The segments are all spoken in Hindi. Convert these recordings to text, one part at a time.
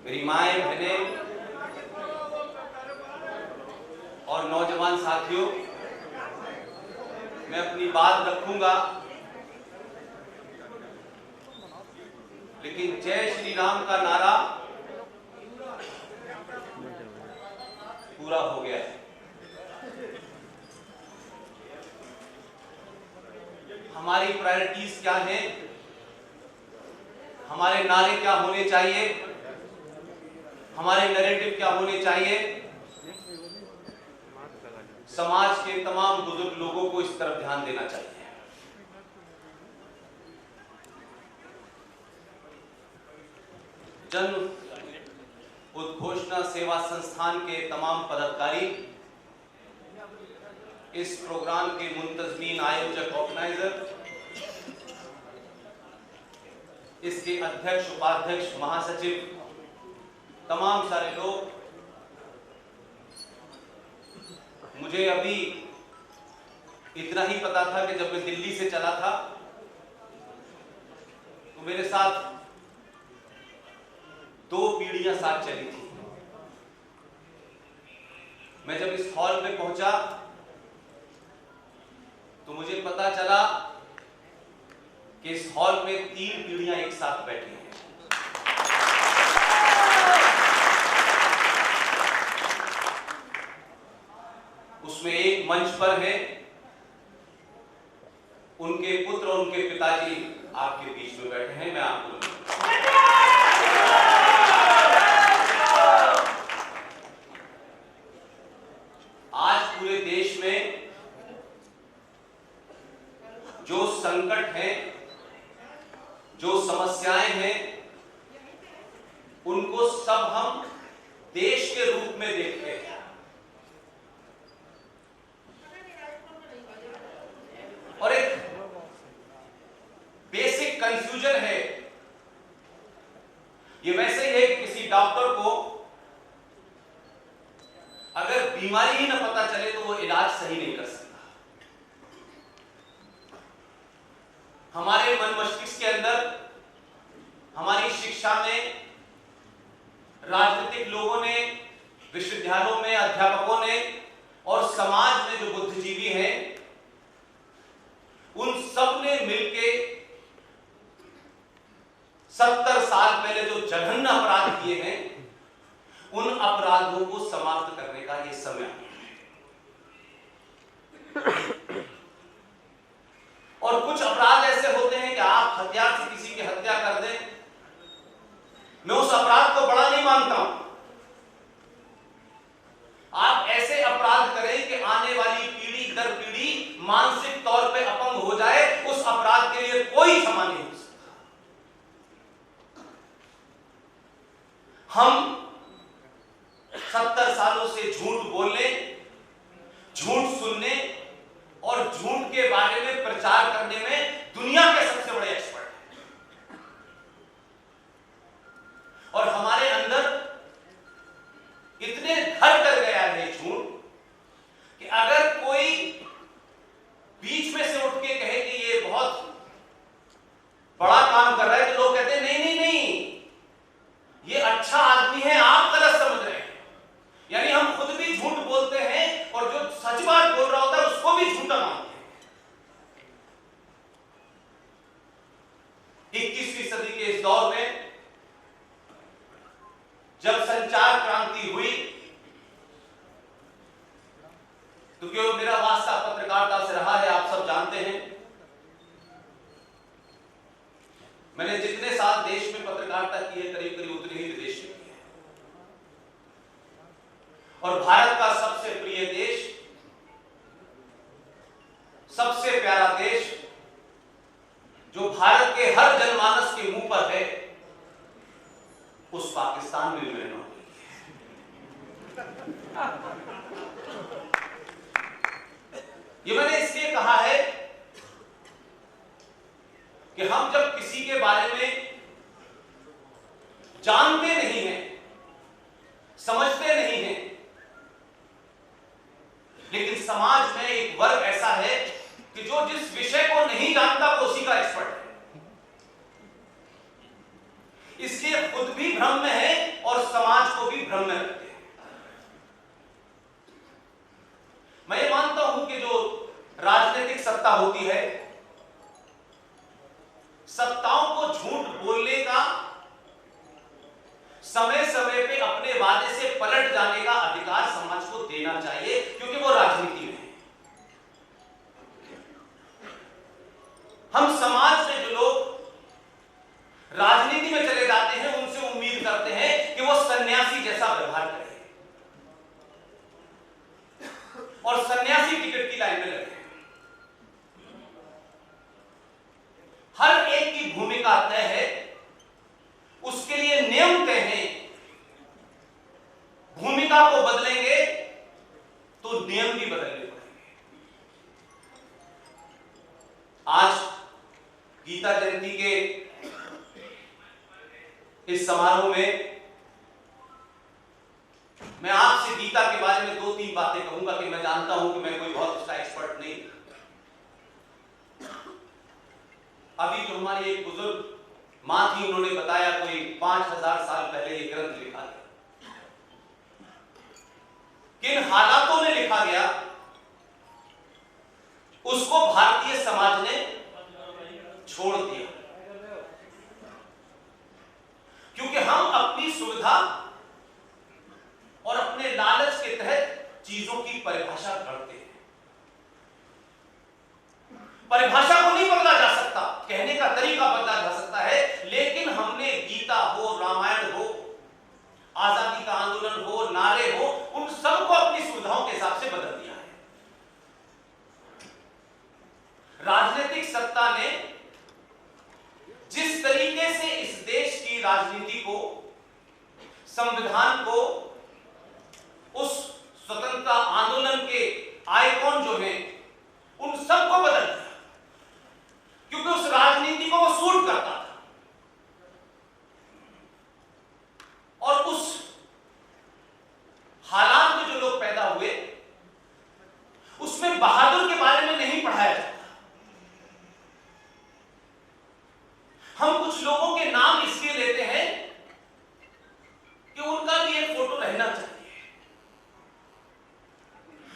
मेरी माएं, बहनें और नौजवान साथियों, मैं अपनी बात रखूंगा, लेकिन जय श्री राम का नारा पूरा हो गया है। हमारी प्रायोरिटीज क्या हैं? हमारे नारे क्या होने चाहिए? हमारे नैरेटिव क्या होने चाहिए? समाज के तमाम बुजुर्ग लोगों को इस तरफ ध्यान देना चाहिए। जन उद्घोषणा सेवा संस्थान के तमाम पदाधिकारी, इस प्रोग्राम के मुंतजमीन, आयोजक, ऑर्गेनाइजर, इसके अध्यक्ष, उपाध्यक्ष, महासचिव, तमाम सारे लोग, मुझे अभी इतना ही पता था कि जब मैं दिल्ली से चला था तो मेरे साथ 2 पीढ़ियां साथ चली थी। मैं जब इस हॉल में पहुंचा तो मुझे पता चला कि इस हॉल में 3 पीढ़ियां एक साथ बैठी हैं। उसमें एक मंच पर है, उनके पुत्र और उनके पिताजी आपके बीच में बैठे हैं। मैं आपको आज पूरे देश में जो संकट हैं, जो समस्याएं हैं, उनको सब हम देश के रूप में देखते हैं। और एक बेसिक कंफ्यूजन है, ये वैसे ही है किसी डॉक्टर को अगर बीमारी ही ना पता चले तो वो इलाज सही नहीं कर सकता। हमारे मन मस्तिष्क के अंदर, हमारी शिक्षा में, राजनीतिक लोगों ने, विश्वविद्यालयों में अध्यापकों ने और समाज में जो बुद्धिजीवी हैं, उन सब ने मिलके 70 साल पहले जो जघन्य अपराध किए हैं, उन अपराधों को समाप्त करने का ये समय है। और कुछ अपराध ऐसे होते हैं कि आप हथियार से किसी की हत्या कर दें, मैं उस अपराध को बड़ा नहीं मानता हूं। आप ऐसे अपराध करें कि आने वाली पीढ़ी दर पीढ़ी मानसिक तौर पे अपंग हो जाए, उस अपराध के लिए कोई क्षमा नहीं हो सकता। हम 70 सालों से झूठ बोलने, झूठ सुनने और झूठ के बारे में प्रचार करने में दुनिया के सबसे बड़े एक्सपर्ट हैं। और हमारे अंदर इतने घर कर गया है झूठ कि अगर कोई बीच में से उठ के कहे कि ये बहुत बड़ा काम कर रहा है, तो लोग कहते हैं नहीं नहीं नहीं, ये अच्छा आदमी है, आप गलत समझ रहे हैं। यानी हम खुद भी झूठ बोलते हैं और जो सच बात बोल रहा होता है उसको भी झूठा मानते हैं। 21वीं सदी के इस दौर में जब संचार क्रांति हुई, तो क्यों मेरा वास्ता पत्रकारिता से रहा है, आप सब जानते हैं। मैंने जितने साल देश में पत्रकारिता की है, करीब करीब उतने ही विदेश में की है। और भारत का सबसे प्रिय देश, सबसे प्यारा देश, जो भारत के हर जनमानस के मुंह पर है, उस पाकिस्तान में भी मैंने नौकरी की। ये मैंने इसलिए कहा है कि हम जब किसी के बारे में जानते नहीं हैं, समझते नहीं हैं, लेकिन समाज में एक वर्ग ऐसा है कि जो जिस विषय को नहीं जानता वो उसी का एक्सपर्ट है, इसलिए खुद भी भ्रम में है और भ्रम में रखते हैं। मैं ये मानता हूं कि जो राजनीतिक सत्ता होती है, सत्ताओं को झूठ बोलने का, समय समय पे अपने वादे से पलट जाने का अधिकार समाज को देना चाहिए, क्योंकि वो राजनीति में है। हम समाज में जो लोग राजनीति में चले जाते हैं, उनसे उम्मीद करते हैं कि वो सन्यासी जैसा व्यवहार करें और सन्यासी टिकट की लाइन में लगे। हर एक की भूमिका तय है, उसके लिए नियम तय हैं। भूमिका को बदलेंगे तो नियम भी बदलने पड़ेंगे। आज गीता जयंती के इस समारोह में मैं आपसे गीता के बारे में 2-3 बातें कहूंगा कि मैं जानता हूं कि मैं कोई बहुत उसका एक्सपर्ट नहीं। अभी जो हमारी एक बुजुर्ग मां थी, उन्होंने बताया कोई 5000 साल पहले ये ग्रंथ लिखा गया। किन हालातों में लिखा गया, उसको भारतीय समाज ने छोड़ दिया, क्योंकि हम अपनी सुविधा और अपने लालच के तहत चीजों की परिभाषा करते हैं। परिभाषा को नहीं बदला जा सकता, कहने का तरीका बदला जा सकता है, लेकिन हमने गीता हो, रामायण हो, आजादी का आंदोलन हो, नारे हो, उन सबको अपनी सुविधाओं के हिसाब से बदल दिया है। राजनीतिक सत्ता ने जिस तरीके से इस देश की राजनीति को, संविधान को, उस स्वतंत्रता आंदोलन के आइकॉन जो हैं, उन सबको बदल दिया, क्योंकि उस राजनीति को वो सूट करता था। और उस हालात में जो लोग पैदा हुए, उसमें बहादुर के बारे में नहीं पढ़ाया जाता। हम कुछ लोगों के नाम इसलिए लेते हैं कि उनका भी एक फोटो रहना चाहिए।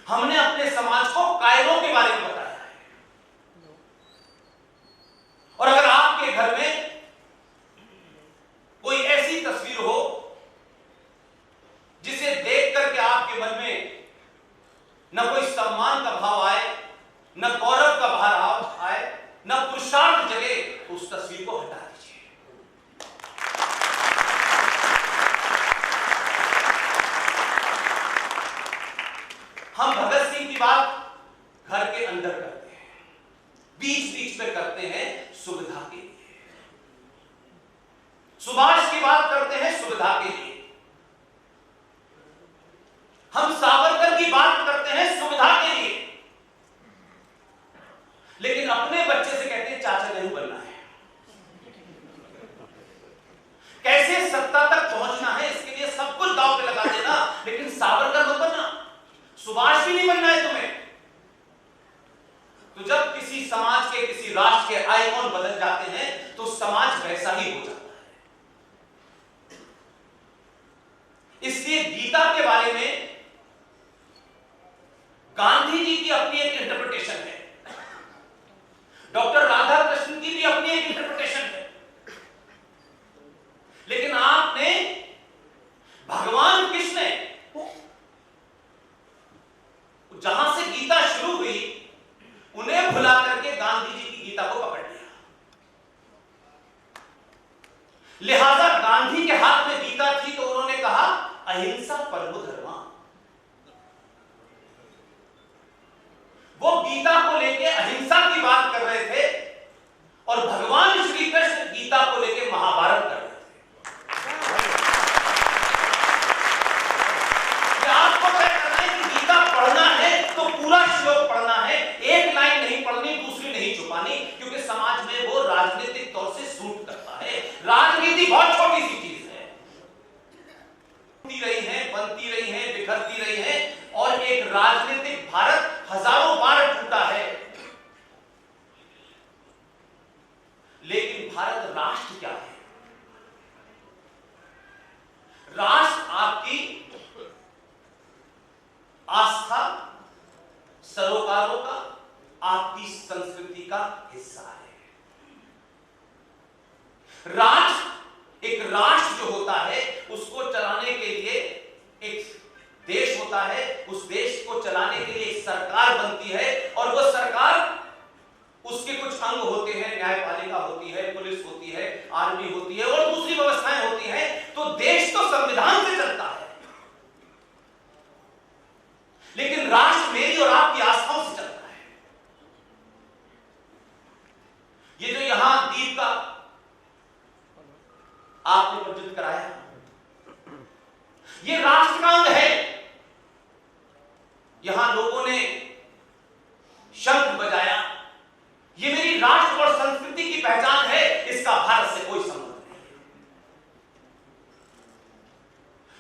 हमने अपने समाज को कायरों के बारे में बताया है, और अगर आपके घर में कोई ऐसी तस्वीर हो जिसे देख करके आपके मन में न कोई सम्मान का भाव आए, न गौरव का भाव आए, न पुरुषार्थ जगे, उस तस्वीर को हटा दीजिए। हम भगत सिंह की बात घर के अंदर करते हैं, बीच बीच में करते हैं सुविधा के लिए। सुभाष की बात करते हैं सुविधा के लिए। हम सावरकर की बात करते हैं सुविधा के लिए, लेकिन अपने बच्चे से कहते हैं चाचा नेहरू बनना है। कैसे सत्ता तक पहुंचना है, इसके लिए सब कुछ दांव पे लगा देना, लेकिन सावरकर मत बनना, सुभाष भी नहीं बनना है तुम्हें। तो जब किसी समाज के, किसी राष्ट्र के आइकॉन बदल जाते हैं, तो समाज वैसा ही हो जाता है। इसलिए गीता के बारे में गांधी जी की अपनी एक इंटरप्रिटेशन है, डॉक्टर राधाकृष्णन की भी अपनी एक इंटरप्रिटेशन है, लेकिन आपने भगवान कृष्ण, जहां से गीता शुरू हुई, उन्हें भुला करके गांधी जी की गीता को पकड़ लिया। लिहाजा गांधी के हाथ में गीता थी तो उन्होंने कहा अहिंसा परमो धर्मा,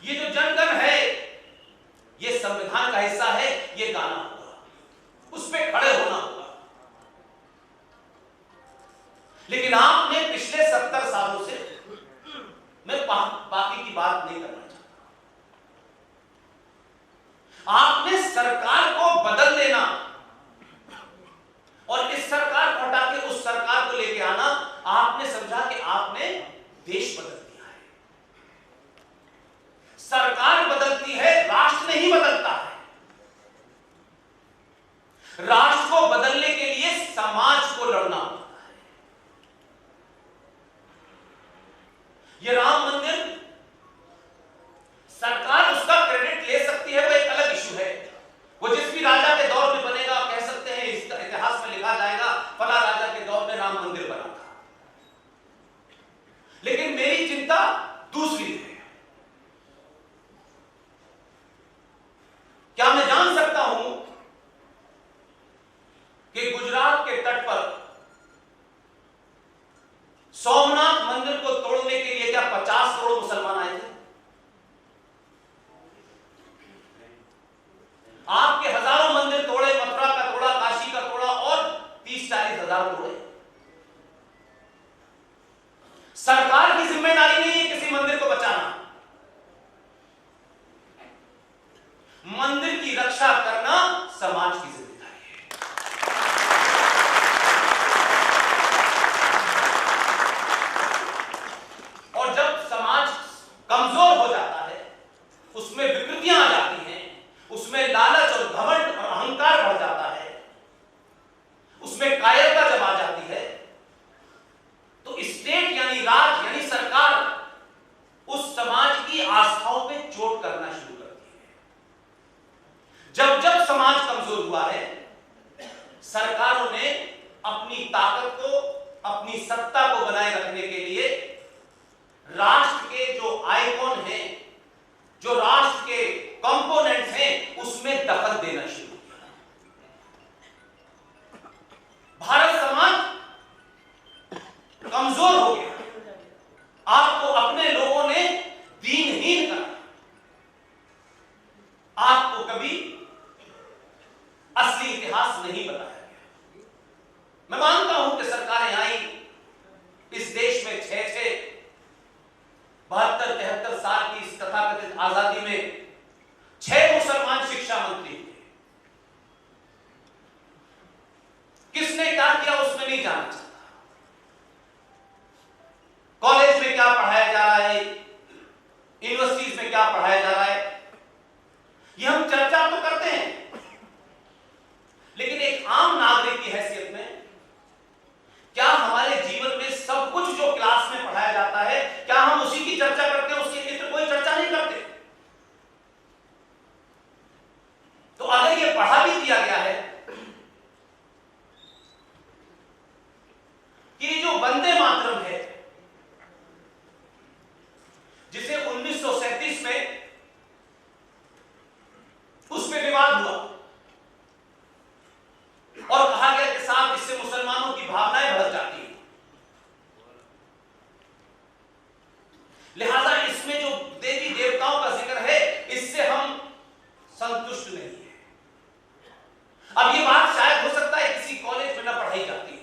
ये जो जनगण है ये संविधान का हिस्सा है, ये गाना होगा, उस पे खड़े होना होगा। लेकिन आपने पिछले 70 सालों से, मैं बाकी की बात नहीं करना चाहता, आपने सरकार को बदल देना और इस सरकार को हटा के उस सरकार को लेके आना, आपने समझा कि आपने देश बदल दिया है। सरकार बदलती है, राष्ट्र नहीं बदलता है। राष्ट्र को बदलने के लिए समाज को लड़ना होता है। ये राम मंदिर, सरकार उसका क्रेडिट ले सकती है, वो एक अलग इशू है। वो जिस भी राजा के दौर में बनेगा, आप कह सकते हैं इसका इतिहास में लिखा जाएगा फला राजा के दौर में राम मंदिर बना था। लेकिन मेरी चिंता दूसरी है। क्या मैं जान सकता हूं कि गुजरात के तट पर सोमनाथ मंदिर को तोड़ने के लिए क्या 50 करोड़ मुसलमान आए थे? आपके हजारों मंदिर तोड़े, मथुरा का तोड़ा, काशी का तोड़ा और 30-40 हजार तोड़े। सरकार की जिम्मेदारी नहीं है किसी मंदिर को बचाना, मंदिर की रक्षा करना समाज की जिम्मेदारी है। और जब समाज कमजोर हो जाता है, उसमें विकृतियां आ जाती हैं, उसमें लालच और घमंड और अहंकार बढ़ जाता है, उसमें कायरता जब आ जाती है, तो स्टेट यानी राज यानी सरकार उस समाज की आस्थाओं पे चोट करना शुरू करती है। जब जब समाज कमजोर हुआ है, सरकारों ने अपनी ताकत को, अपनी सत्ता को बनाए रखने के लिए राष्ट्र के जो आइकॉन हैं, जो राष्ट्र के कंपोनेंट्स हैं, उसमें दखल देना शुरू किया। भारत समाज कमजोर हो गया, आपको अपने लोगों ने दीनहीन करा, आपको कभी असली इतिहास नहीं बताया गया। मैं मानता हूं कि सरकारें आई इस देश में 72-73 साल की इस तथाकथित आजादी में 6 मुसलमान शिक्षा मंत्री थे। किसने क्या किया उसमें नहीं जाना चाहता। कॉलेज में क्या पढ़ाया जा रहा है, यूनिवर्सिटीज में क्या पढ़ाया जा रहा है, ये हम चर्चा तो करते हैं, लेकिन एक आम नागरिक की हैसियत में क्या हमारे जीवन में सब कुछ जो क्लास में पढ़ाया जाता है, क्या हम उसी की चर्चा करते हैं, उसके इतर कोई चर्चा नहीं करते? तो अगर ये पढ़ा भी दिया गया है कि जो वंदे मातरम है, जिसे 1937 में उस पे विवाद हुआ और कहा गया कि साहब इससे मुसलमानों की भावनाएं भड़क जाती हैं, लिहाजा इसमें जो देवी देवताओं का जिक्र है इससे हम संतुष्ट नहीं है। अब ये बात शायद हो सकता है किसी कॉलेज में ना पढ़ाई जाती हो,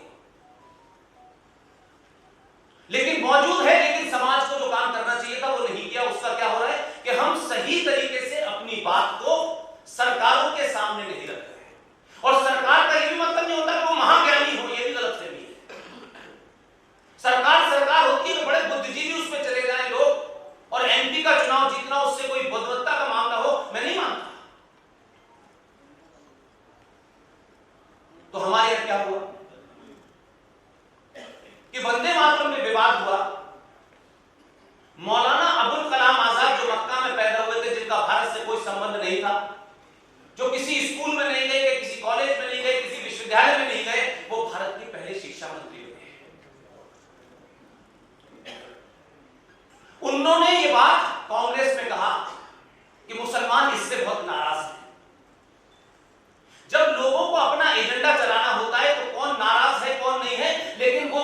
लेकिन मौजूद है। लेकिन समाज को जो काम करना चाहिए था वो नहीं किया। उसका क्या हो रहा है कि हम सही तरीके से अपनी बात को सरकारों के सामने नहीं रख रहे। और सरकार का ये भी मतलब नहीं होता कि वो महाज्ञानी हो, ये भी गलतफहमी है। सरकार होती है तो बड़े बुद्धिजीवी उसमें चले जाएं लोग, और एमपी का चुनाव जीतना उससे कोई बुद्धिमत्ता का मामला हो, मैं नहीं मानता। तो हमारे यहां क्या हुआ कि वंदे मातरम में विवाद हुआ। मौलाना अबुल कलाम आजाद जो मक्का में पैदा हुए थे, जिनका भारत से कोई संबंध नहीं था, जो किसी स्कूल में नहीं गए, किसी कॉलेज में नहीं गए, किसी विश्वविद्यालय में नहीं गए, वो भारत के पहले शिक्षा मंत्री बने। उन्होंने ये बात कांग्रेस में कहा कि मुसलमान इससे बहुत नाराज हैं। जब लोगों को अपना एजेंडा चलाना होता है तो कौन नाराज है कौन नहीं है, लेकिन वो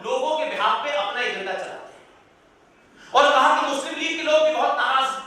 लोगों के बिहाफ पे अपना एजेंडा चलाते हैं। और कहा कि मुस्लिम लीग के लोग भी बहुत नाराज हैं।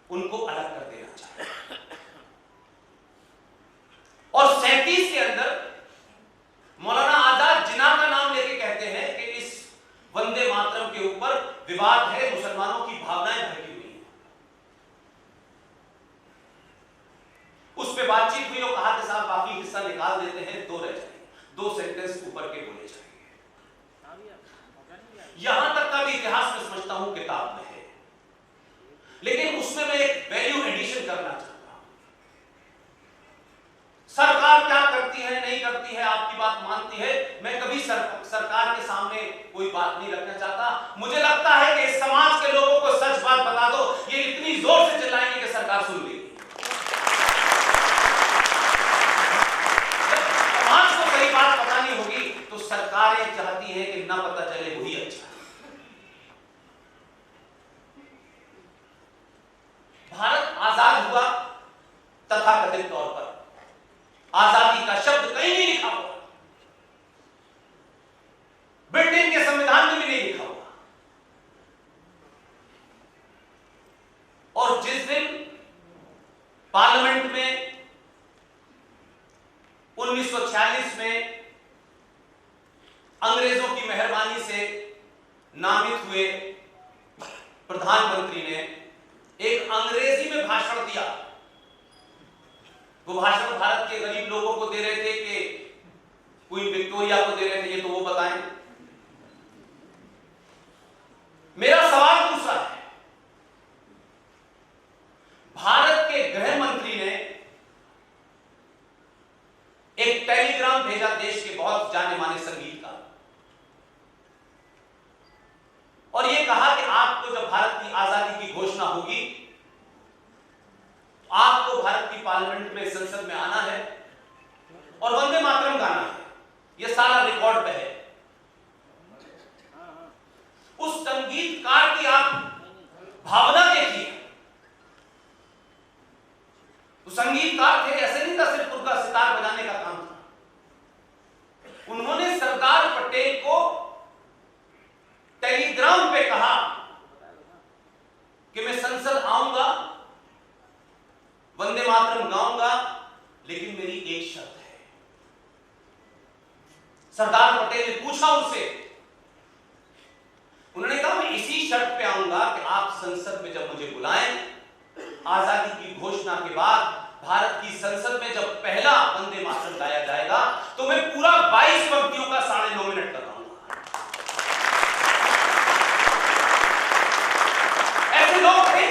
उनको अलग कर देना चाहिए। और 37 के अंदर मौलाना आजाद जिन्ना का नाम लेके कहते हैं कि इस वंदे मातरम के ऊपर विवाद है, मुसलमानों की भावनाएं भड़की हुई हैं। उस पे बातचीत हुई और कहा कि साहब बाकी हिस्सा निकाल देते हैं, 2 रह जाएंगे, 2 सेंटेंस ऊपर के बोले जाएंगे। यहां तक का भी इतिहास में समझता हूं किताब में है, लेकिन उसमें मैं एक वैल्यू एडिशन करना चाहता हूं। सरकार क्या करती है नहीं करती है, आपकी बात मानती है, मैं कभी सरकार के सामने कोई बात नहीं रखना चाहता। मुझे लगता है कि इस समाज के लोगों को सच बात बता दो, ये इतनी जोर से चिल्लाएंगे कि सरकार सुन लेगी। समाज को सही बात पता नहीं होगी तो सरकारें चाहती हैं कि ना पता चले वही अच्छा। भारत आजाद हुआ तथाकथित तौर पर, आजादी का शब्द कहीं नहीं लिखा हुआ, ब्रिटेन के संविधान में भी नहीं लिखा हुआ। और जिस दिन पार्लियामेंट में 1946 में अंग्रेजों की मेहरबानी से नामित हुए प्रधानमंत्री ने एक अंग्रेजी में भाषण दिया। वो भाषण भारत के गरीब लोगों को दे रहे थे कि क्वीन विक्टोरिया को दे रहे थे, ये तो वो बताएं। मेरा सवाल दूसरा है, भारत के गृह मंत्री ने एक टेलीग्राम भेजा देश के बहुत जाने माने संगीतकार, और यह कहा कि आपको जब भारत की आजादी की घोषणा होगी आपको भारत की पार्लियामेंट में, संसद में आना है और वंदे मातरम गाना है। यह सारा रिकॉर्ड पे है। उस संगीतकार की आप भावना देखिए। वो संगीतकार थे, ऐसे नहीं था सिर्फ उनका सितार बजाने का काम था। उन्होंने सरदार पटेल को टेलीग्राम पे कहा कि मैं संसद आऊंगा, वंदे मातरम गाऊंगा, लेकिन मेरी एक शर्त है। सरदार पटेल ने पूछा उनसे, उन्होंने कहा मैं इसी शर्त पे आऊंगा कि आप संसद में जब मुझे बुलाएं, आजादी की घोषणा के बाद भारत की संसद में जब पहला वंदे मातरम गाया जाएगा तो मैं पूरा 22 पंक्तियों का 9.5 मिनट का गाऊंगा। ऐसे लोग थे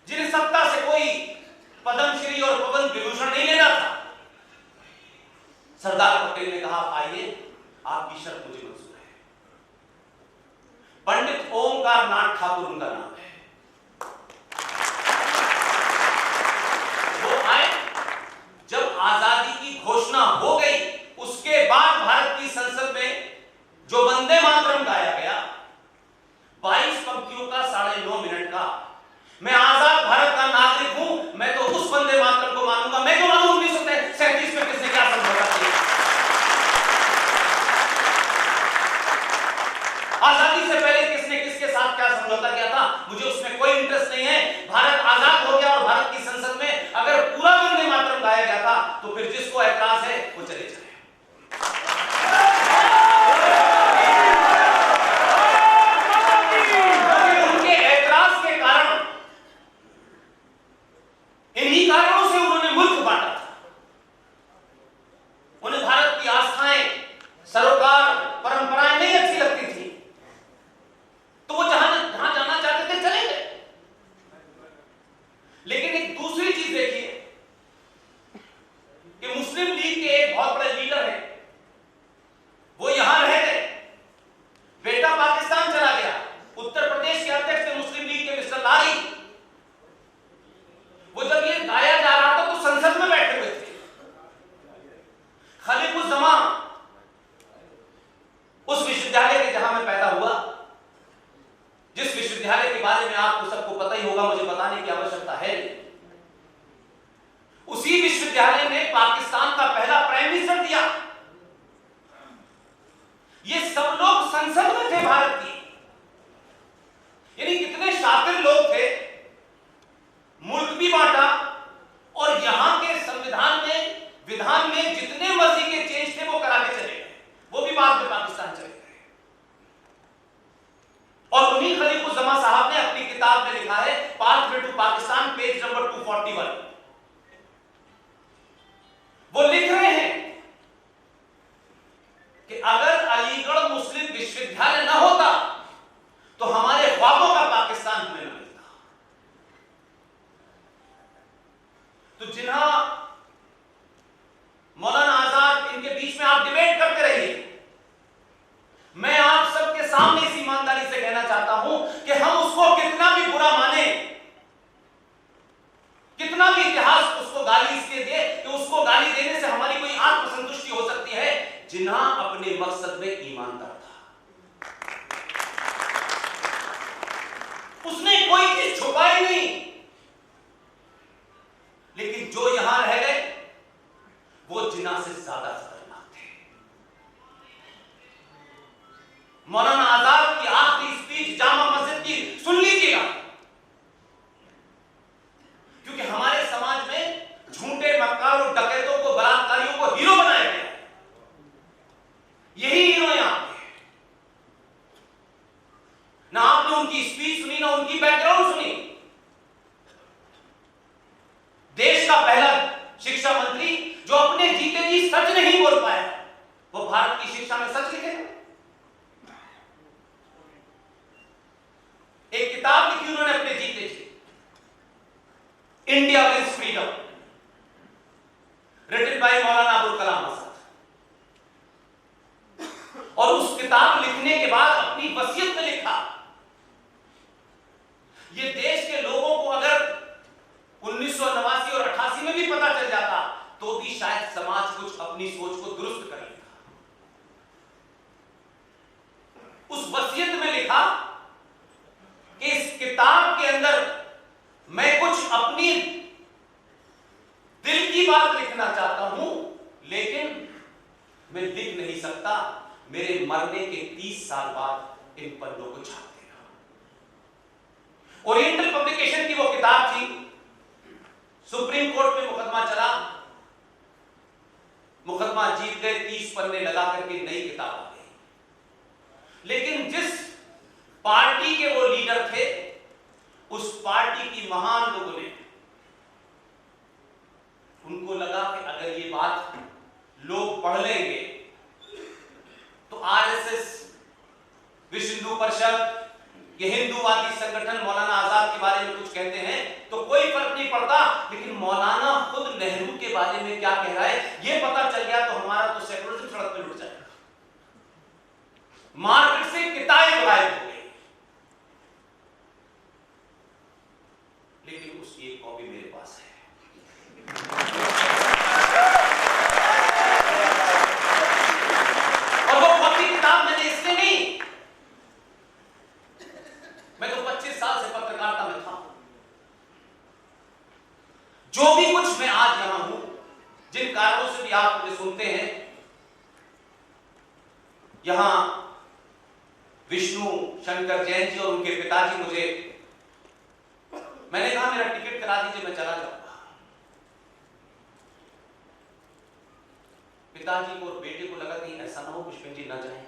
जिन्हें सत्ता से कोई पद्मश्री और पवन विभूषण नहीं लेना था। सरदार पटेल ने कहा आइए, आपकी शर्त मुझे मंजूर है। पंडित ओमकार नाथ ठाकुर उनका नाम है। वो आए, जब आजादी की घोषणा हो गई उसके बाद भारत की संसद में जो वंदे मातरम गाया गया 22 पंक्तियों का 9.5 मिनट का, मैं आजाद भारत का नागरिक हूं, मैं तो उस वंदे मातरम को मानूंगा। मैं क्यों मानूं 1937 में किसने क्या समझौता किया? आजादी से पहले किसने किसके साथ क्या समझौता किया था, मुझे उसमें कोई इंटरेस्ट नहीं है। भारत आजाद हो गया और भारत की संसद में अगर पूरा वंदे मातरम गाया गया था तो फिर जिसको ऐतराज है वो चले जाए। उनके ऐतराज के कारण, इन्हीं कारणों से उन्होंने मुल्क बांटा था। उन्हें भारत की आस्थाएं, सरोकार, परंपराएं नहीं अच्छी लगती थी, तो वो जहां जाना चाहते थे चले गए। लेकिन एक दूसरी चीज देखिए कि मुस्लिम लीग के एक बहुत बड़े लीडर हैं, वो यहां रह गए, बेटा पाकिस्तान चला गया। उत्तर प्रदेश के अध्यक्ष थे मुस्लिम लीग के मिस्टर लारी, वो जब ये गाया जा रहा था तो संसद में बैठे हुए थे। खलीकुज़्ज़मान, उस विश्वविद्यालय के जहां मैं पैदा हुआ, जिस विश्वविद्यालय के बारे में आपको सबको पता ही होगा, मुझे बताने की आवश्यकता है, उसी विश्वविद्यालय ने पाकिस्तान का पहला प्राइम मिनिस्टर दिया। ये सब लोग संसद में थे भारत की। यानी कितने शातिर लोग थे तरीकुज़्ज़मा साहब ने अपनी किताब में लिखा है, pathway to Pakistan, page number 241। वो लिख रहे हैं कि अगर अलीगढ़ मुस्लिम विश्वविद्यालय न होता तो हमारे ख्वाबों का पाकिस्तान हमें न मिलता। तो जिन्हा मौलाना आजाद, इनके बीच में आप डिबेट करते रहिए। मैं आप सबके सामने इस ईमानदारी से कहना चाहता हूं कि हम उसको कितना भी बुरा माने, कितना भी इतिहास उसको गाली इसलिए दे कि उसको गाली देने से हमारी कोई आत्मसंतुष्टि हो सकती है, जिन्हा अपने मकसद में ईमानदार था, उसने कोई चीज छुपाई नहीं। लेकिन जो यहां रह गए वो जिन्ना से ज्यादा खतरनाक थे। मौलाना आजाद की आखिरी स्पीच जामा मस्जिद की सुन लीजिएगा, क्योंकि हमारे समाज में झूठे मक्कारों, डकैतों को, बलात्कारियों को हीरो बनाया गया। यही हीरो यहां पे। ना आपने उनकी स्पीच सुनी, ना उनकी बैकग्राउंड सुनी। देश का पहला शिक्षा मंत्री जो अपने जीते जी सच नहीं बोल पाया, वो भारत की शिक्षा में सच लिखेगा। एक किताब लिखी उन्होंने अपने जीते जी, India wins freedom, written by Maulana Abul Kalam Azad. और उस किताब लिखने के बाद अपनी वसीयत में लिखा, ये देश के लोगों को अगर 1989 और 88 में भी पता चल जाता तो भी शायद समाज कुछ अपनी सोच को दुरुस्त कर लेता। उस वसीयत में लिखा कि इस किताब के अंदर मैं कुछ अपनी दिल की बात लिखना चाहता हूं, लेकिन मैं लिख नहीं सकता, मेरे मरने के 30 साल बाद इन पन्नों को छाप देना। ओरिएंटल पब्लिकेशन की वो किताब थी, सुप्रीम कोर्ट में मुकदमा चला, मुकदमा जीत गए, 30 पन्ने लगा करके नई किताब आ गई। लेकिन जिस पार्टी के वो लीडर थे, उस पार्टी की महान लोगों ने, उनको लगा कि अगर ये बात लोग पढ़ लेंगे तो आरएसएस, विश्व हिंदू परिषद, ये हिंदूवादी संगठन मौलाना आजाद के बारे में कुछ कहते हैं तो कोई फर्क नहीं पड़ता, लेकिन मौलाना खुद नेहरू के बारे में क्या कह रहा है ये पता चल गया तो हमारा तो सेकुलरिज्म सड़क पे लुट जाएगा। मार्केट से किताबें गायब हो गई, लेकिन उसकी एक कॉपी मेरे पास है। और वो कॉपी किताब मैंने इसलिए नहीं, मैं तो 25 साल से पत्रकारिता में था। जो भी कुछ मैं आज यहां हूं, जिन कारणों से भी आप मुझे सुनते हैं, यहां विष्णु शंकर जैन जी और उनके पिताजी मुझे, मैंने कहा मेरा टिकट करा दीजिए, मैं चला जाऊंगा। पिताजी को और बेटे को लगा कि ऐसा ना हो पुष्पन जी ना जाए।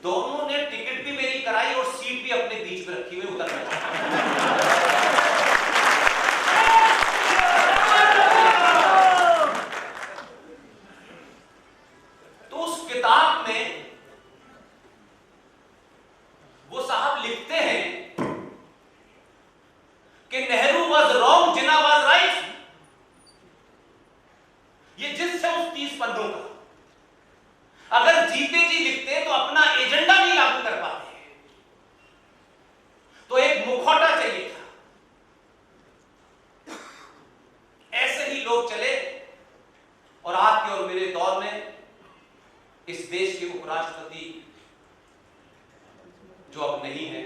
दोनों ने टिकट भी मेरी कराई और सीट भी अपने बीच में रखी हुई, उतर गए। तो उस किताब में वो साहब लिखते हैं कि Nehru was wrong, Jinnah was right. ये जिससे उस 30 पन्नों का अगर जीते जी लिखते तो अपना एजेंडा नहीं लागू कर पाते, तो एक मुखौटा चाहिए था। ऐसे ही लोग चले और आपके और मेरे दौर में इस देश के उपराष्ट्रपति जो अब नहीं है,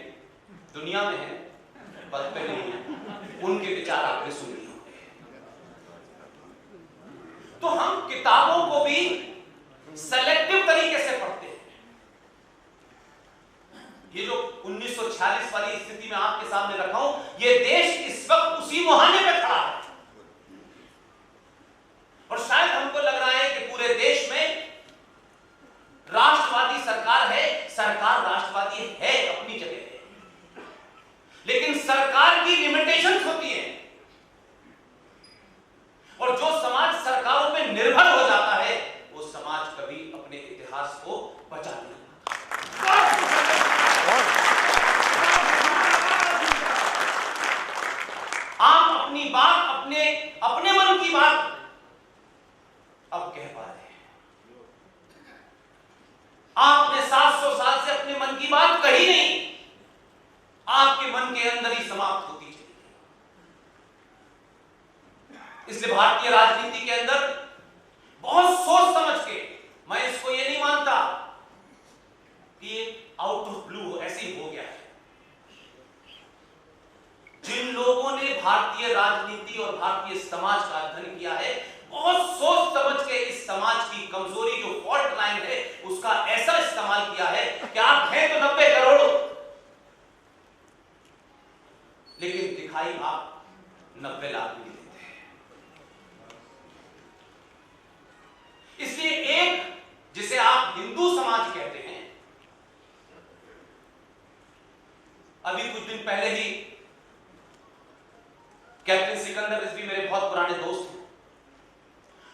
दुनिया में है, पद पे नहीं है, उनके विचार आपने सुन लिए होंगे। तो हम किताबों को भी सेलेक्टिव तरीके से पढ़ते हैं। ये जो 1946 वाली स्थिति में आपके सामने रखा हूं, ये देश इस वक्त उसी मुहाने पे खड़ा है। और शायद हमको लग रहा है कि पूरे देश में राष्ट्रवादी सरकार है, सरकार राष्ट्रवादी इसलिए भारतीय राजनीति के अंदर बहुत सोच समझ के, मैं इसको ये नहीं मानता कि आउट ऑफ ब्लू ऐसे ही हो गया है। जिन लोगों ने भारतीय राजनीति और भारतीय समाज का अध्ययन किया है, बहुत सोच समझ के इस समाज की कमजोरी जो फॉल्ट लाइन है उसका ऐसा इस्तेमाल किया है कि आप हैं तो 90 करोड़, लेकिन दिखाई आप 90 लाख भी देते हैं। इसलिए एक जिसे आप हिंदू समाज कहते हैं, अभी कुछ दिन पहले ही कैप्टन सिकंदर रिजवी मेरे बहुत पुराने दोस्त हैं,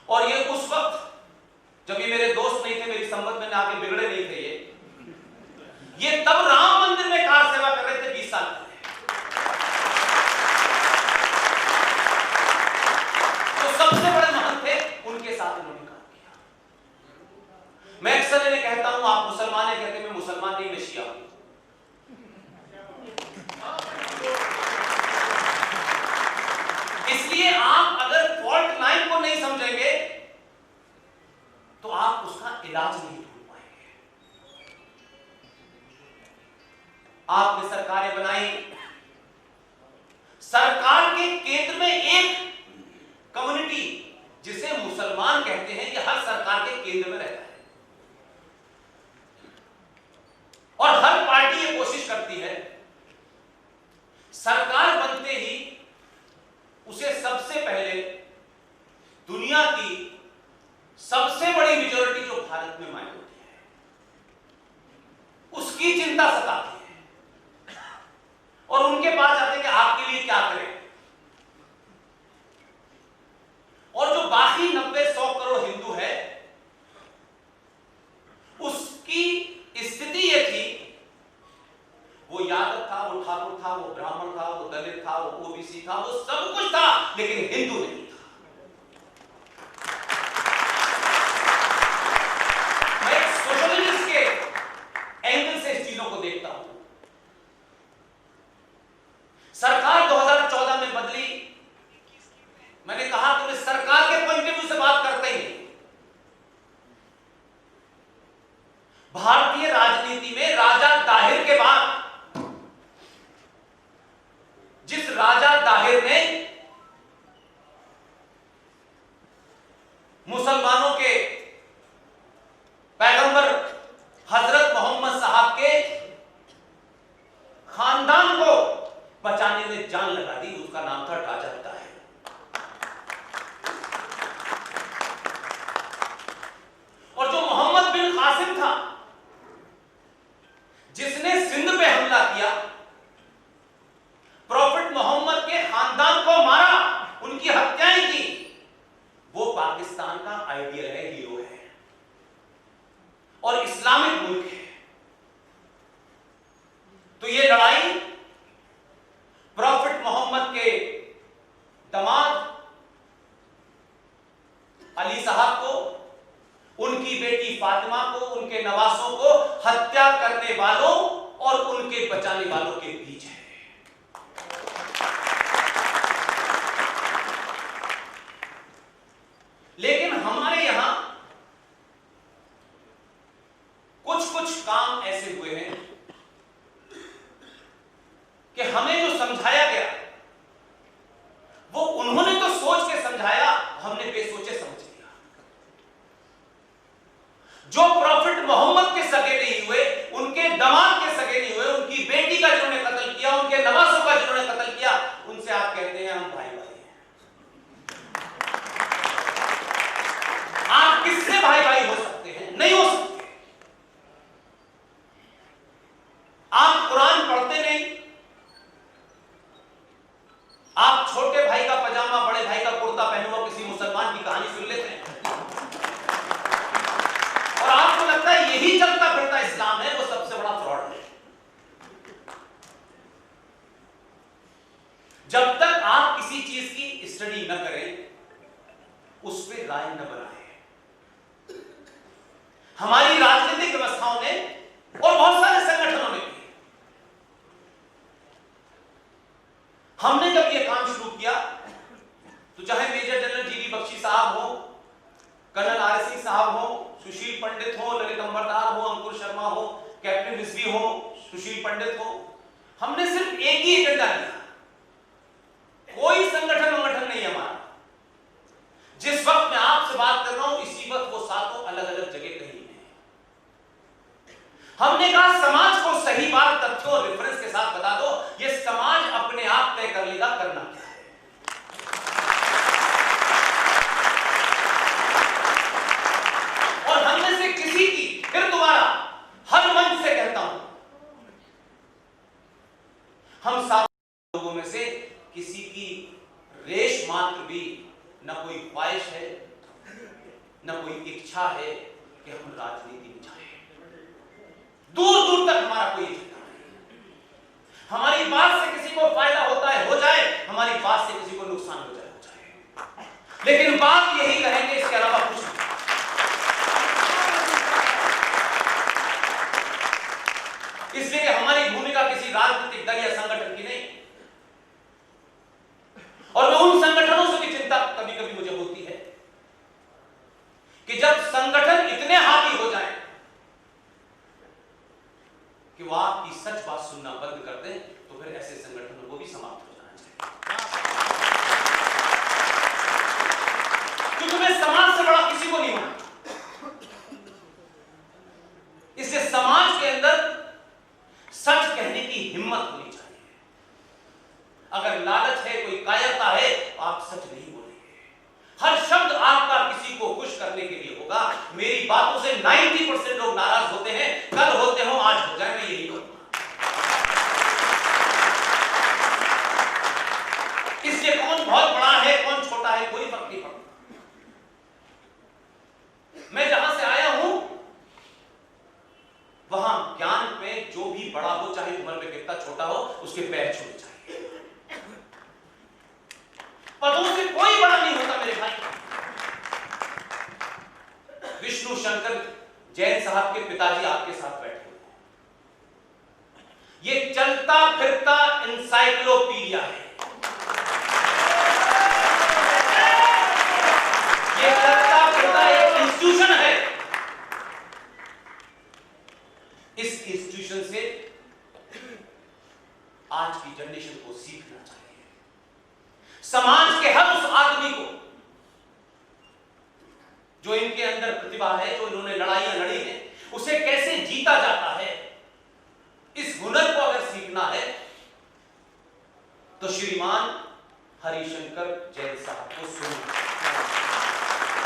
और ये उस वक्त जब ये मेरे दोस्त नहीं थे, मेरी संबंध में आगे बिगड़े नहीं थे, ये तब राम मंदिर में कार सेवा कर रहे थे 20 साल पहले। तो सबसे बड़े महंत थे, उनके साथ इन्होंने काम किया। मैं अक्सर इन्हें कहता हूं आप मुसलमान हैं, कहते मैं मुसलमान नहीं, मैं शिया हूं। इसलिए आप अगर फॉल्ट लाइन को नहीं समझेंगे तो आप उसका इलाज नहीं ढूंढ पाएंगे। आपने सरकारें बनाई, सरकार के केंद्र में एक कम्युनिटी जिसे मुसलमान कहते हैं, यह हर सरकार के केंद्र में रहता है, और हर पार्टी ये कोशिश करती है सरकार बनते ही उसे सबसे पहले दुनिया की सबसे बड़ी मेजॉरिटी जो भारत में माइनॉरिटी है उसकी चिंता सताती है, और उनके पास जाते हैं कि आपके लिए क्या करें। और जो बाकी 90-100 करोड़ हिंदू है, उसकी स्थिति यह थी, वो यादव था, वो ठाकुर था, वो ब्राह्मण था, वो दलित था, वो ओबीसी था, वो सब कुछ था, लेकिन हिंदू नहीं था। मैं एक सोशलिस्ट के एंगल से इस चीजों को देखता हूं। सरकार 2014 में बदली, मैंने कहा कि मैं सरकार के पॉइंट ऑफ व्यू से बात करते ही नहीं। भारतीय राजनीति में राजा दाहिर के बाद जिस राजा दाहिर ने मुसलमानों के पैगंबर हजरत मोहम्मद साहब के खानदान को बचाने में जान लगा दी, उसका नाम था राजा दाहिर। और जो मोहम्मद बिन कासिम था, जिसने सिंध पे हमला किया, प्रॉफिट मोहम्मद के खानदान को मारा, उनकी हत्याएं की, वो पाकिस्तान का आइडियल है, हीरो है, और इस्लामिक मुल्क है। तो ये लड़ाई प्रॉफिट मोहम्मद के दामाद अली साहब को, उनकी बेटी फातिमा को, उनके नवासों को हत्या करने वालों और उनके बचाने वालों के बीच है। लेकिन हमारे यहां कुछ कुछ काम ऐसे हुए हैं कि हमें जो समझाया गया वो उन्होंने तो सोच के समझाया, हमने बेसोचे समझ लिया। जो प्रॉफिट मोहम्मद के सगे नहीं हुए, उनके दामाद के सगे नहीं हुए, उनकी बेटी का जिन्होंने कत्ल किया, उनके नवासों का जिन्होंने कत्ल किया, उनसे आप कहते हैं हम भाई भाई हैं। आप किससे भाई भाई हो सकते हैं? नहीं हो सकते। आप कुरान पढ़ते नहीं, आप छोटे भाई का पजामा बड़े भाई का कुर्ता पहने हुआ किसी मुसलमान की कहानी सुन लेते हैं, और आपको लगता है यही चलता फिरता इस्लाम है, वो सबसे बड़ा फ्रॉड है। जब तक आप किसी चीज की स्टडी न करें, उस पर राय न बनाएं। हमारी राजनीतिक व्यवस्थाओं ने और बहुत सारे संगठनों ने, हमने जब यह काम शुरू किया तो चाहे major general colonel R Singh साहब हो, सुशील पंडित हो, ललित अंबरदार हो, अंकुर शर्मा हो, कैप्टन रिजवी हो, सुशील पंडित हो, हमने सिर्फ एक ही एजेंडा लिया, कोई संगठन नहीं हमारा। जिस वक्त मैं आपसे बात कर रहा हूं इसी वक्त वो सातों अलग अलग जगह कहीं हैं। हमने कहा समाज को सही बात तथ्यों और रेफरेंस के साथ बता दो, ये समाज अपने आप तय कर लेगा करना क्या है। और हमने से किसी की, फिर दोबारा हर मंच से कहता हूं, हम सात लोगों में से किसी की रेश मात्र भी न कोई ख्वाहिश है, न कोई इच्छा है कि हम राजनीति में जाएं। दूर दूर तक हमारा कोई इच्छा नहीं। हमारी बात से किसी को फायदा होता है हो जाए, हमारी बात से किसी को नुकसान हो जाए, लेकिन बात यही करेंगे, इसके अलावा कुछ नहीं। इसलिए कि हमारी भूमिका किसी राजनीतिक दल या संगठन की नहीं, और मैं उन संगठनों से भी चिंता कभी कभी मुझे होती है कि जब संगठन इतने हावी हो जाएं कि वो आपकी सच बात सुनना बंद कर दें, तो फिर ऐसे संगठनों को भी समाप्त हो जाना चाहिए। क्योंकि मैं समाज से बड़ा किसी को नहीं मानता, इसलिए समाज के अंदर सच कहने की हिम्मत होनी चाहिए। अगर लालच है, कोई कायरता है, तो आप सच नहीं बोलेंगे। हर शब्द आपका किसी को खुश करने के लिए होगा। मेरी बातों से 90% लोग नाराज होते हैं, कल होते हो आज हो जाए, मैं यही कहूंगा। इससे कौन बहुत बड़ा है कौन छोटा है कोई फर्क नहीं पड़ता। मैं जहां से आया हूं वहां ज्ञान में जो भी बड़ा हो, चाहे उम्र में कितना छोटा हो, उसके पैर छूने चाहिए। पदों से कोई बड़ा नहीं होता मेरे भाई। विष्णु शंकर जैन साहब के पिताजी आपके साथ बैठे हुए हैं। ये चलता फिरता इंसाइक्लोपीडिया है, ये चलता फिरता एक इंस्टीट्यूशन है। इस इंस्टीट्यूशन से आज की जनरेशन को सीखना चाहिए। समाज के हर उस आदमी को जो इनके अंदर प्रतिभा है, जो इन्होंने लड़ाइयां लड़ी हैं, उसे कैसे जीता जाता है, इस हुनर को अगर सीखना है तो श्रीमान हरिशंकर जैन साहब को सुनना,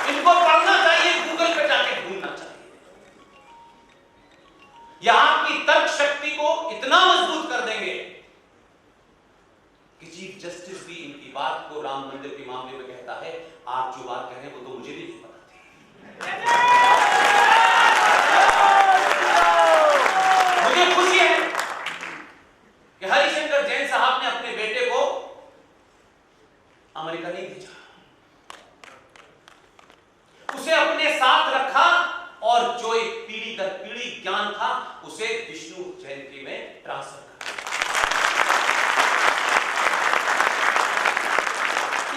इनको पढ़ना चाहिए, गूगल पे जाके ढूंढना चाहिए। यह आपकी तर्क शक्ति को इतना मजबूत कर देंगे कि चीफ जस्टिस भी इनकी बात को राम मंदिर के मामले में कहता है, आप जो बात कह रहे हैं वो तो मुझे भी नहीं पता थी। मुझे खुशी है कि हरिशंकर जैन साहब ने अपने बेटे को अमेरिका नहीं भेजा, उसे अपने साथ रखा और जो एक पीढ़ी दर पीढ़ी ज्ञान था उसे विष्णु जयंती में ट्रांसफर कर।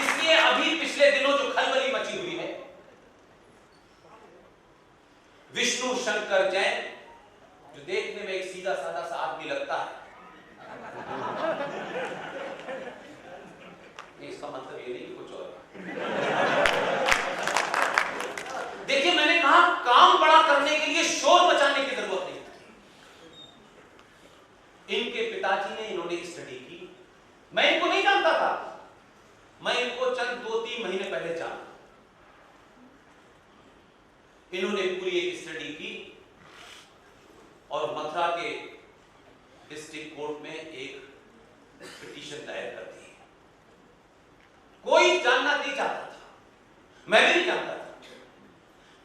इसलिए अभी पिछले दिनों जो खलबली मची हुई है, विष्णु शंकर जैन जो देखने में एक सीधा साधा सा आदमी लगता है, इसका मतलब ये नहीं कि कुछ और। देखिए, मैंने कहा काम बड़ा करने के लिए शोर मचाने की जरूरत नहीं। इनके पिताजी ने, इन्होंने स्टडी की, मैं इनको नहीं जानता था, मैं इनको चंद 2-3 महीने पहले जाना। इन्होंने पूरी एक स्टडी की और मथुरा के डिस्ट्रिक्ट कोर्ट में एक पिटीशन दायर कर दी। कोई जानना नहीं चाहता था, मैं भी नहीं जानता था।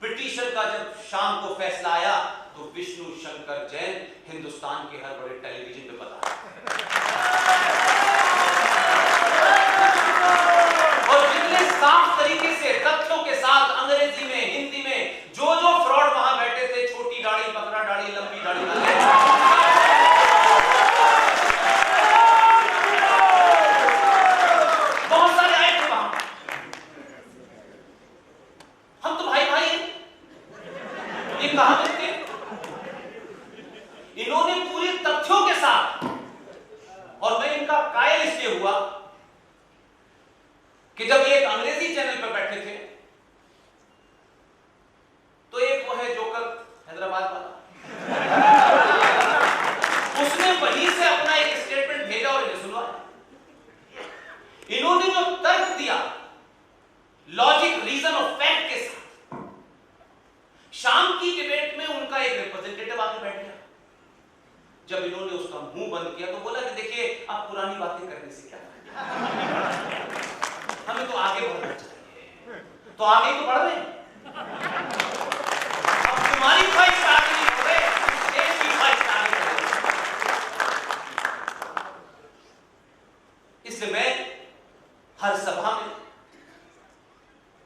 पिटीशन का जब शाम को फैसला आया तो विष्णु शंकर जैन हिंदुस्तान के हर बड़े टेलीविजन पे बता और जितने साफ तरीके से तथ्यों के साथ अंग्रेजी में, हिंदी में, जो फ्रॉड वहां बैठे थे, छोटी दाढ़ी, बकरा दाढ़ी, लंबी दाढ़ी, बहुत सारे आए थे वहां। हम तो भाई वहीं से अपना एक स्टेटमेंट भेजा और इन्हें सुनवाया। इन्होंने जो तर्क दिया लॉजिक, रीजन और फैक्ट के साथ, शाम की डिबेट में उनका एक रिप्रेजेंटेटिव आके बैठ गया। जब इन्होंने उसका मुंह बंद किया तो बोला कि देखिए आप पुरानी बातें करने से क्या हमें तो आगे बढ़ना चाहिए। तो आगे तो बढ़ रहे हैं। अब तुम्हारी ख्वाहिश आगे नहीं बढ़ रहे, देश की ख्वाहिश आगे बढ़ रही। इसलिए मैं हर सभा में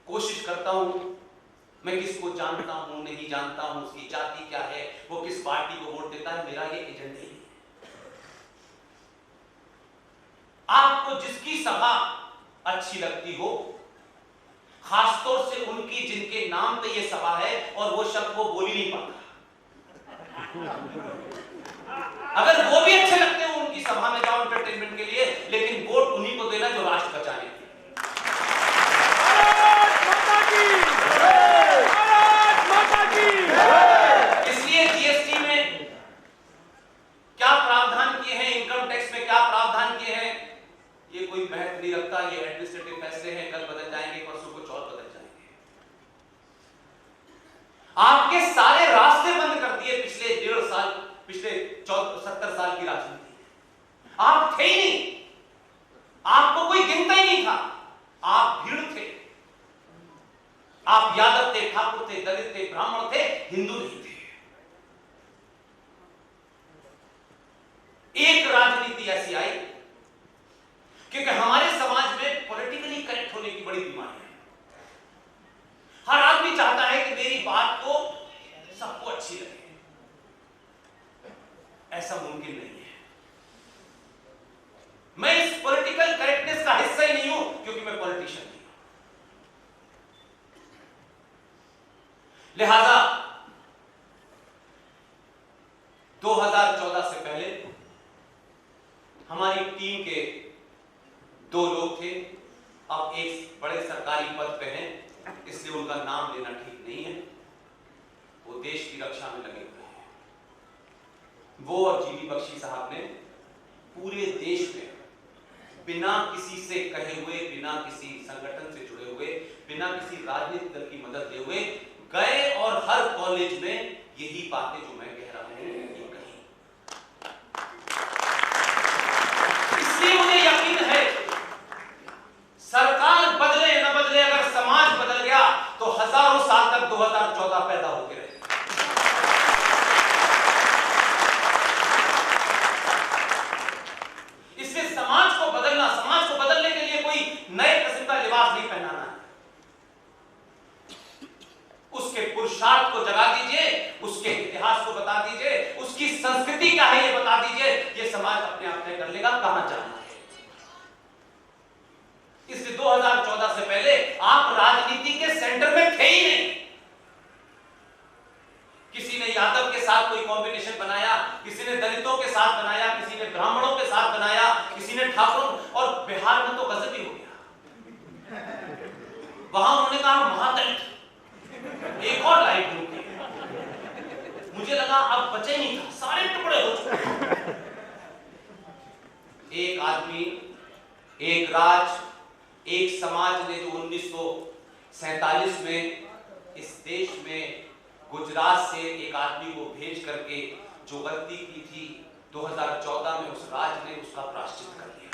कोशिश करता हूं, मैं किसको जानता हूं नहीं जानता हूं, उसकी जाति क्या है, वो किस पार्टी को वोट देता है, मेरा ये एजेंडा ही है। आपको जिसकी सभा अच्छी लगती हो, खासतौर से उनकी जिनके नाम पे ये सभा है और वो शब्द वो बोल ही नहीं पाता, अगर वो भी अच्छे लगते हो उनकी सभा में जाओ एंटरटेनमेंट के लिए, लेकिन वोट उन्हीं को देना जो राष्ट्र बचाने के। इसलिए जीएसटी में क्या प्रावधान किए हैं, इनकम टैक्स में क्या प्रावधान किए हैं, ये कोई महत्व नहीं रखता। ये एडमिनिस्ट्रेटिव फैसले हैं, कल बदल जाएंगे, परसों कुछ और बदल जाएंगे। आपके सारे रास्ते बंद कर दिए पिछले 1.5 साल, पिछले 70 साल की राजनीति। आप थे ही नहीं, आपको कोई गिनता ही नहीं था, आप भीड़ थे। आप यादव थे, ठाकुर थे, दलित थे, ब्राह्मण थे, हिंदू नहीं थे। एक राजनीति ऐसी आई क्योंकि हमारे समाज में पॉलिटिकली करेक्ट होने की बड़ी बीमारी है। हर आदमी चाहता है कि मेरी बात तो सबको अच्छी लगे। ऐसा मुमकिन नहीं है। मैं इस पॉलिटिकल करेक्टनेस का हिस्सा ही नहीं हूं क्योंकि मैं पॉलिटिशियन नहीं हूं। लिहाजा 2014 से पहले हमारी टीम के 2 लोग थे, अब एक बड़े सरकारी पद पे हैं, इसलिए उनका नाम लेना ठीक नहीं है। वो देश की रक्षा में लगे हुए हैं। वो और जीवी बख्शी साहब ने पूरे देश में बिना किसी से कहे हुए, बिना किसी संगठन से जुड़े हुए, बिना किसी राजनीतिक दल की मदद लिए हुए गए और हर कॉलेज में यही बातें जो मैं कह रहा हूं ये कही। इसलिए मुझे यकीन है सरकार बदले न बदले, अगर समाज बदल गया तो हजारों साल तक 2014 पैदा होते रहे। इसलिए समाज को बदलना, समाज को बदलने के लिए कोई नए किस्म का लिबास नहीं पहनाना है। उसके पुरुषार्थ को जगा दीजिए, उसके इतिहास को बता दीजिए, उसकी संस्कृति क्या है ये बता दीजिए। ये समाज अपने आप तय कर लेगा कहां जाना है। इसलिए 2014 से पहले आप राजनीति के सेंटर में थे ही नहीं। किसी ने यादव के साथ कोई कॉम्बिनेशन बनाया, किसी ने दलितों के साथ बनाया, किसी ने ब्राह्मणों के साथ बनाया, किसी ने ठाकुर, और बिहार में तो गजब ही हो गया। वहां उन्होंने कहा महादलित, एक और लाइट रुकी। मुझे लगा अब बचे नहीं था, सारे टुकड़े हो चुके। एक आदमी, एक राज, एक समाज ने जो 1947 में इस देश में गुजरात से एक आदमी को भेज करके जो गलती की थी, 2014 में उस राज ने उसका प्रायश्चित कर लिया।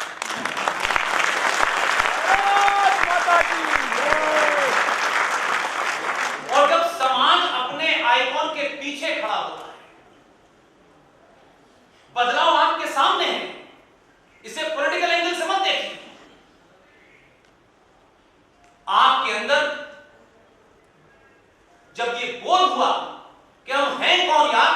और जब समाज अपने आइकॉन के पीछे खड़ा होता है, बदलाव आपके सामने है, इसे पॉलिटिकल एंगल से मत देखिए। आपके अंदर जब ये बोध हुआ कि हम हैं कौन यार,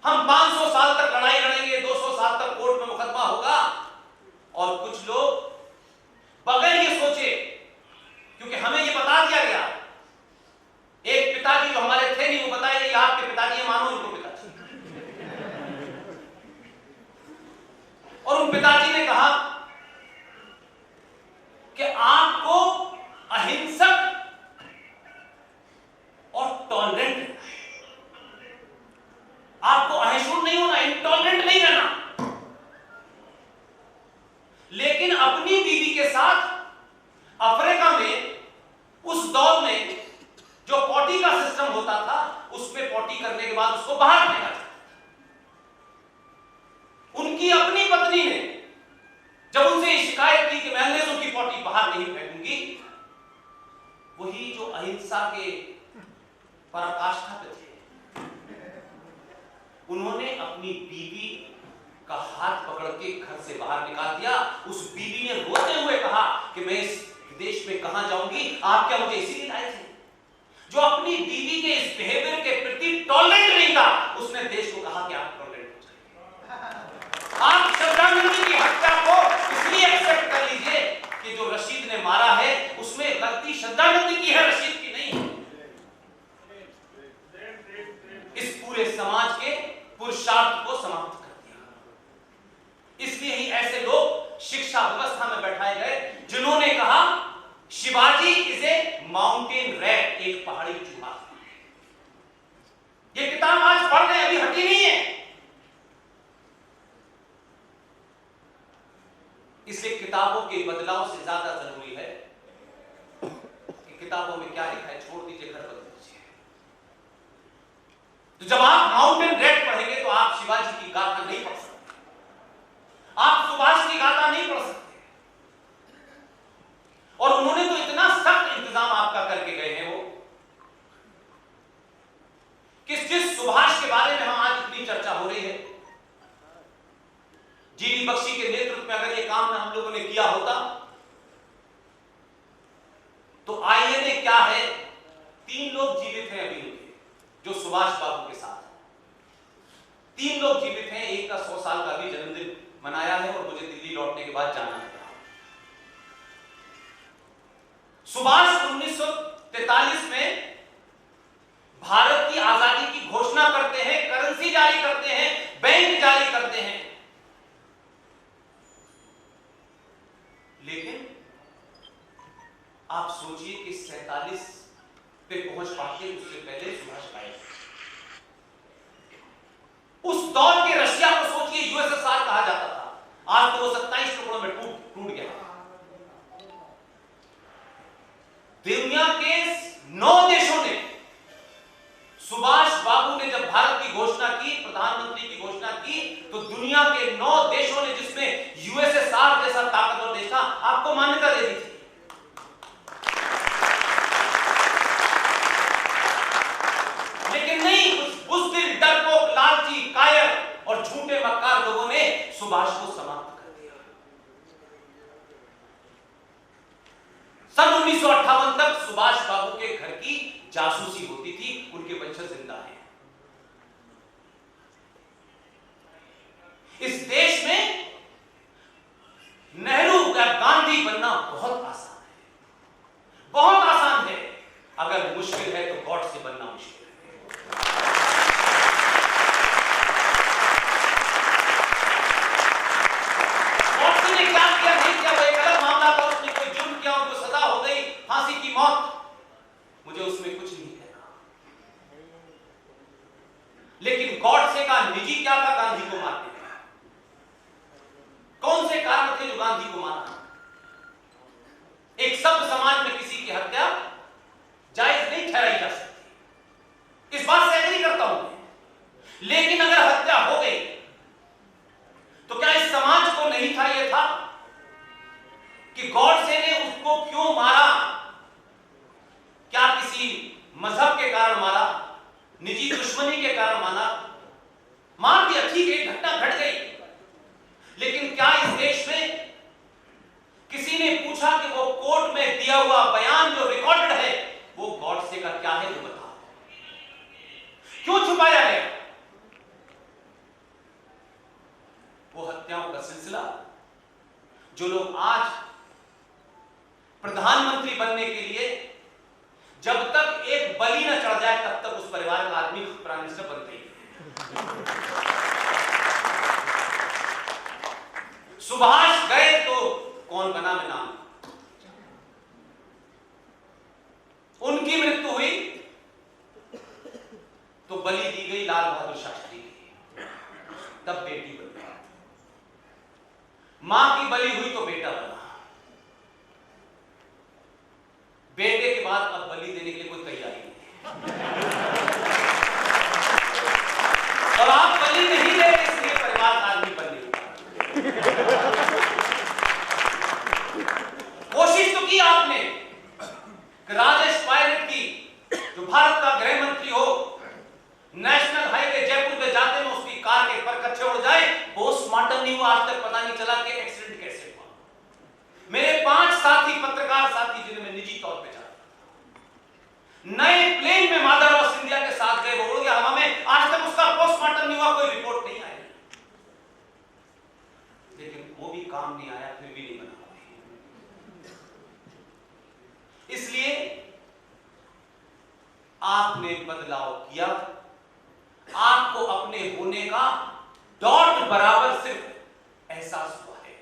हम 500 साल तक लड़ाई लड़ेंगे, 200 साल तक कोर्ट में मुकदमा होगा, और कुछ लोग बगैर ये सोचे, क्योंकि हमें ये बता दिया गया, एक पिताजी जो हमारे थे नहीं वो बताए कि आपके पिताजी है, मानो इनको पिताजी। और उन पिताजी ने कहा कि आपको अहिंसक और टॉलरेंट, आपको हिंसा के पराकाष्ठा पे थे। उन्होंने अपनी बीवी का हाथ पकड़ के घर से बाहर निकाल दिया। उस बीवी ने रोते हुए कहा कि मैं इस देश में कहां जाऊंगी, आप क्या मुझे इसीलिए लाए थे? जो अपनी बीवी के इस बिहेवियर के प्रति टॉलरेंट नहीं था, उसने देश को कहा कि आप टॉलरेंट हो जाइए। आप श्रद्धांजलि की हत्या को इसलिए एक्सेप्ट कर लीजिए कि जो रशीद ने मारा है उसमें गलती श्रद्धांजलि की है, रशीद की नहीं है। इस पूरे समाज के पुरुषार्थ को समाप्त कर दिया। इसलिए ही ऐसे लोग शिक्षा व्यवस्था में बैठाए गए जिन्होंने कहा Shivaji is a mountain rat, एक पहाड़ी चूहा। ये किताब आज पढ़ रहे हैं, अभी हटी नहीं है। इसलिए किताबों के बदलाव से ज्यादा जरूरी है कि किताबों में क्या लिखा है छोड़ दीजिए, घर बदल दीजिए। तो जब आप माउंटेन रैट पढ़ेंगे तो आप शिवाजी की गाथा नहीं पढ़ सकते, आप सुभाष की गाथा नहीं पढ़ सकते। और उन्होंने तो इतना सख्त इंतजाम आपका करके गए हैं वो कि जिस सुभाष के बारे में हम आज इतनी चर्चा हो रही है, जीडी बख्शी के नेतृत्व में अगर ये काम हम लोगों ने किया होता तो आईएनए क्या है, 3 लोग जीवित हैं अभी उनके, जो सुभाष बाबू के साथ 3 लोग जीवित हैं। एक का 100 साल का भी जन्मदिन मनाया है और मुझे दिल्ली लौटने के बाद जाना है। सुभाष 1943 में भारत की आजादी की घोषणा करते हैं, करेंसी जारी करते हैं, बैंक जारी करते हैं, लेकिन आप सोचिए कि 47 पे पहुंच पाते उससे पहले सुभाष गायब। उस दौर के रशिया को सोचिए, यूएसएसआर कहा जाता था, आज तो वो 27 टुकड़ों में टूट गया। दुनिया के 9 देशों ने, सुभाष बाबू ने जब भारत की घोषणा की, प्रधानमंत्री की घोषणा की, तो दुनिया के 9 देशों ने, जिसमें यूएसएसआर जैसा ताकतवर देश था, आपको मान्यता दे दी थी। लेकिन नहीं, उस बुज़दिल, डरपोक, लालची, कायर और झूठे मक्कार लोगों ने सुभाष को समाप्त कर दिया। सन 1958 तक सुभाष बाबू के घर की जासूसी होती थी, उनके वंशज जिंदा हैं। इस देश में नेहरू या गांधी बनना बहुत आसान है, बहुत आसान है। अगर मुश्किल है तो गॉड से बनना मुश्किल है। गॉड ने क्या किया नहीं किया वो एक अलग मामला था, उसने कोई जुर्म किया, उनको सजा हो गई, फांसी की मौत, मुझे उसमें कुछ नहीं कहना। लेकिन गॉडसे का निजी क्या था गांधी को मारने का? कौन से कारण थे जो गांधी को मारा? एक सभ्य समाज में किसी की हत्या जायज नहीं ठहराई जा सकती, इस बात से एग्री करता हूं मैं। लेकिन अगर हत्या हो गई तो क्या इस समाज को नहीं था ये था कि गॉडसे ने उसको क्यों मारा? क्या किसी मजहब के कारण मारा, निजी दुश्मनी के कारण मार दिया? ठीक है, घटना घट गई, लेकिन क्या इस देश में किसी ने पूछा कि वो कोर्ट में दिया हुआ बयान जो रिकॉर्डेड है वो गॉडसे का क्या है, वो बताओ? क्यों छुपाया गया? वो हत्याओं का सिलसिला जो लोग आज प्रधानमंत्री बनने के लिए जब तक एक बलि न चढ़ जाए तब तक उस परिवार का आदमी प्राइम मिनिस्टर बनते ही। सुभाष गए तो कौन बना में नाम? उनकी मृत्यु हुई तो बलि दी गई लाल बहादुर शास्त्री की, तब बेटी बनी। मां की बलि हुई तो बेटा बना। बेटे के बाद अब बलि देने के लिए कोई तैयारी नहीं, और आप बलि नहीं दे इसलिए परिवार का आदमी बन नहीं। कोशिश तो की आपने, राजेश पायलट की बच्चे उड़ जाए, पोस्टमार्टम नहीं हुआ, आज तक पता नहीं चला कि एक्सीडेंट कैसे हुआ। मेरे 5 साथी, पत्रकार साथी, जिन्हें मैं निजी तौर पे जानता था, नए प्लेन में मादर और सिंधिया के साथ गए, वो उड़ गया हवा में, आज तक उसका पोस्टमार्टम नहीं हुआ, कोई रिपोर्ट नहीं आई। लेकिन वो भी काम नहीं आया, फिर भी नहीं बना। इसलिए आपने बदलाव किया, आपको अपने होने का डॉट बराबर सिर्फ एहसास हुआ है।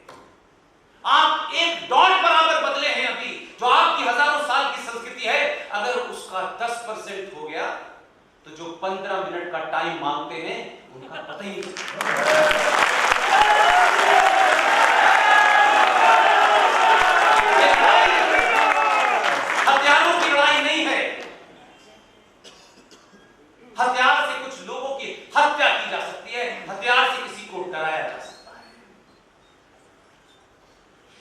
आप एक डॉट बराबर बदले हैं अभी। जो आपकी हजारों साल की संस्कृति है, अगर उसका 10% हो गया तो जो 15 मिनट का टाइम मांगते हैं उनका पता ही नहीं। हथियारों की लड़ाई नहीं है, हथियार से कुछ लोगों की हत्या की जा सकती है, हथियार से किसी को डराया जा सकता है।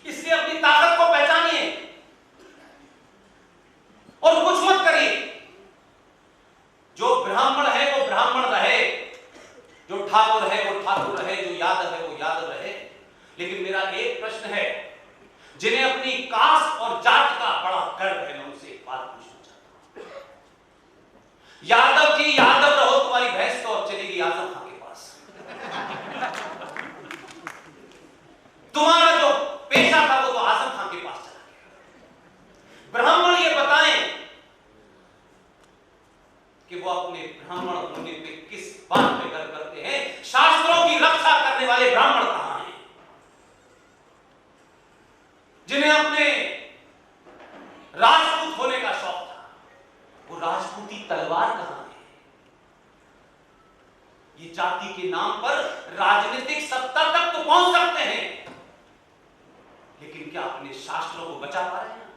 इसलिए अपनी ताकत को पहचानिए और कुछ मत करिए। जो ब्राह्मण है वो ब्राह्मण रहे, जो ठाकुर है वो ठाकुर रहे, जो यादव है वो यादव रहे। लेकिन मेरा एक प्रश्न है, जिन्हें अपनी कास्ट और जात का बड़ा गर्व है, मैं उनसे एक बात पूछना चाहता हूं। यादव जी यादव रहो, तुम्हारी भैंस तो अब चलेगी आजम खां के पास। तुम्हारा जो पेशा था वो तो आजम खां के पास चला गया। ब्राह्मण ये बताएं कि वो अपने ब्राह्मण होने पे किस बात पे गर्व करते हैं। शास्त्रों की रक्षा करने वाले ब्राह्मण कहां हैं? जिन्हें अपने राजपूत होने का शौक था, वो राजपूती तलवार कहां है? ये जाति के नाम पर राजनीतिक सत्ता तक तो पहुंच सकते हैं, लेकिन क्या अपने शास्त्रों को बचा पा रहे हैं?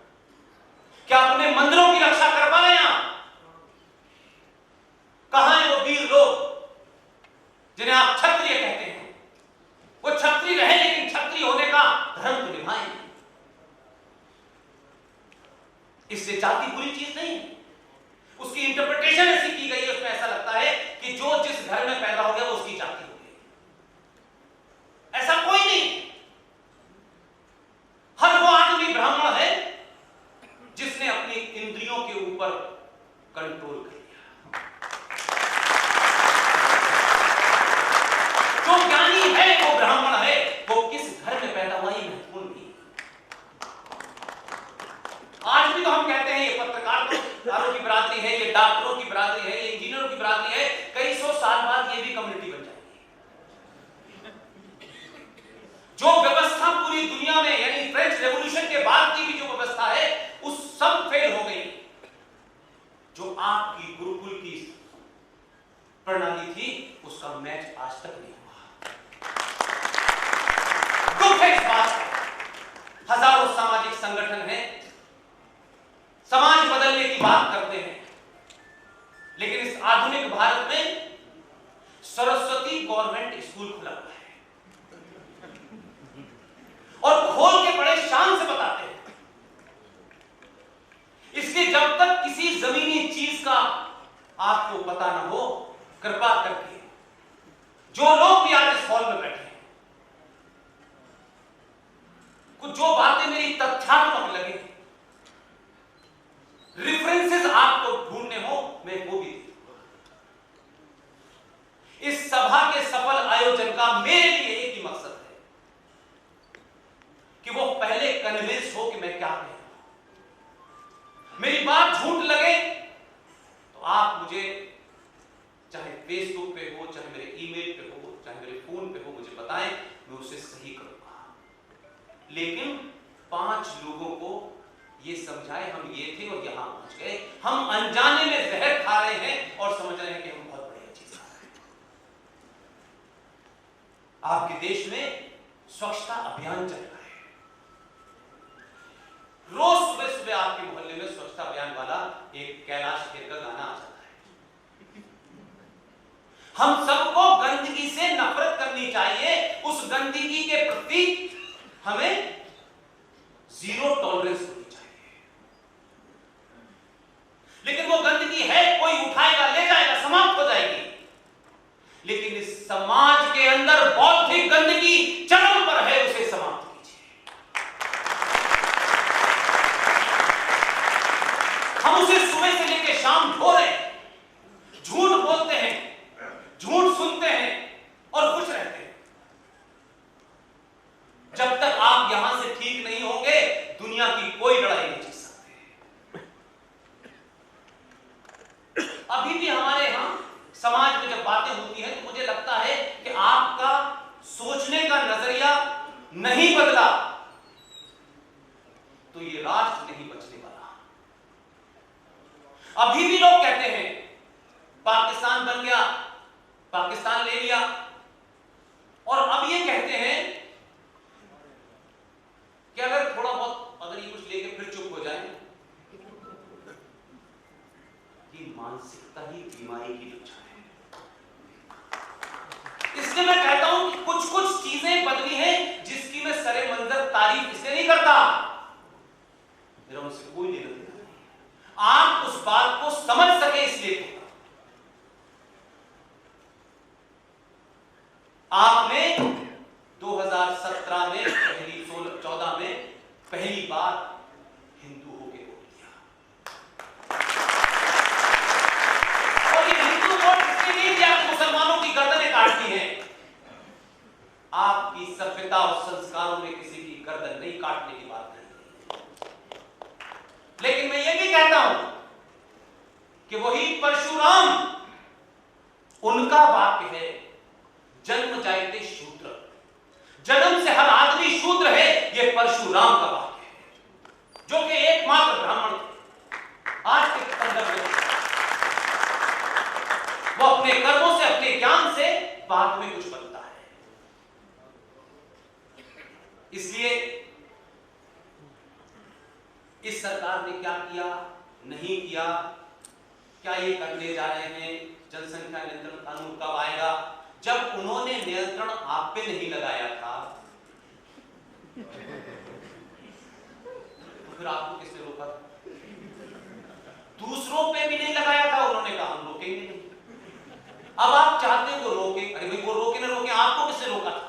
क्या अपने मंदिरों की रक्षा कर पा रहे हैं? कहां है वो वीर लोग जिन्हें आप क्षत्रिय कहते हैं? वो क्षत्रिय रहे, लेकिन क्षत्रिय होने का धर्म तो निभाएं। इससे जाति बुरी चीज नहीं है, उसकी इंटरप्रिटेशन ऐसी की गई है, उसमें ऐसा लगता है कि जो जिस घर में पैदा हो गया वो उसकी जाति हो गई। ऐसा कोई नहीं। हर वो आदमी ब्राह्मण है जिसने अपनी इंद्रियों के ऊपर कंट्रोल कर लिया। जो ज्ञानी है वो ब्राह्मण है, वो किस घर में पैदा हुआ ये महत्वपूर्ण नहीं। आज भी तो हम कहते हैं ये पत्रकारों की बरादरी है, ये डॉक्टरों की बरादरी है, ये इंजीनियरों की बरादरी है, कई सौ साल बाद ये भी कम्युनिटी बन जाएगी। जो व्यवस्था पूरी दुनिया में, यानी फ्रेंच रेवोल्यूशन के बाद की भी जो व्यवस्था है, उस सब फेल हो गई। जो आपकी गुरुकुल की प्रणाली थी, उसका मैच आज तक नहीं हुआ। दुख है इस बात का। हजारों सामाजिक संगठन हैं, समाज बदलने की बात करते हैं, लेकिन इस आधुनिक भारत में सरस्वती गवर्नमेंट स्कूल खुला हुआ है और खोल के बड़े शान से बताते हैं। इसलिए जब तक किसी जमीनी चीज का आपको पता ना हो, कृपा करके जो लोग भी आज इस हॉल में बैठे हैं, कुछ जो बातें मेरी तथ्यात्मक लगे, रेफरेंसेस आपको ढूंढने हो, मैं वो भी दूंगा। इस सभा के सफल आयोजन का मेरे लिए एक ही मकसद है कि वो पहले कन्विंस हो कि मैं क्या कह रहा हूं। मेरी बात झूठ लगे तो आप मुझे चाहे फेसबुक पे हो, चाहे मेरे ईमेल पे हो, चाहे मेरे फोन पे हो, मुझे बताएं, मैं उसे सही करूंगा। लेकिन 5 लोगों को ये समझाए हम ये थे और यहां पहुंच गए। हम अनजाने में जहर खा रहे हैं और समझ रहे हैं कि हम बहुत बड़ी चीज खा रहे हैं। आपके देश में स्वच्छता अभियान चल रहा है। रोज सुबह सुबह आपके मोहल्ले में स्वच्छता अभियान वाला एक कैलाश खेर का गाना आ जाता है। हम सबको गंदगी से नफरत करनी चाहिए। उस गंदगी के प्रति हमें जीरो टॉलरेंस होनी चाहिए। लेकिन वो गंदगी है, कोई उठाएगा, ले जाएगा, समाप्त हो जाएगी। लेकिन इस समाज के अंदर बात को समझ सके इसलिए कहता हूं। आपने 2017 में 14 में पहली बार हिंदू होके वोट दिया, और ये हिंदू वोट इसलिए नहीं दिया कि मुसलमानों की गर्दनें काटती हैं। आपकी सभ्यता और संस्कारों में किसी की गर्दन नहीं काटने की बात नहीं। लेकिन मैं ये भी कहता हूं कि वही परशुराम, उनका वाक्य है जन्म जायते शूद्र, जन्म से हर आदमी शूद्र है, यह परशुराम का वाक्य है, जो कि एकमात्र ब्राह्मण थे। आज के संदर्भ में वो अपने कर्मों से, अपने ज्ञान से बाद में कुछ बनता है। इसलिए इस सरकार ने क्या किया, नहीं किया, क्या ये करने जा रहे हैं, जनसंख्या नियंत्रण कानून कब आएगा? जब उन्होंने नियंत्रण आप पे नहीं लगाया था तो फिर आपको किसने रोका था? दूसरों पे भी नहीं लगाया था, उन्होंने कहा हम रोकेंगे नहीं। अब आप चाहते हो वो रोके, अरे भाई वो रोके ना रोके, आपको किसने रोका था?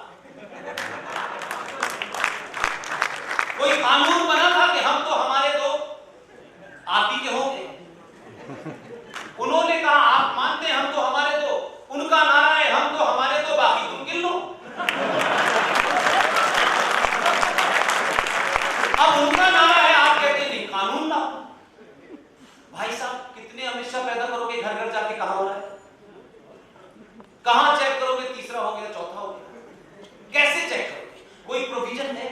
कोई कानून बना था कि हम तो हमारे तो आप ही के होंगे, उन्होंने कहा आप मानते हैं हम तो हमारे तो, उनका नारा है हम तो हमारे तो, बाकी तुम गिन लो। अब उनका नारा है, आप कहते हैं नहीं कानून लाओ। भाई साहब कितने हमेशा पैदा करोगे, घर घर जाके कहां हो रहा है, कहां चेक करोगे, तीसरा हो गया, चौथा हो गया, कैसे चेक करोगे? कोई प्रोविजन है?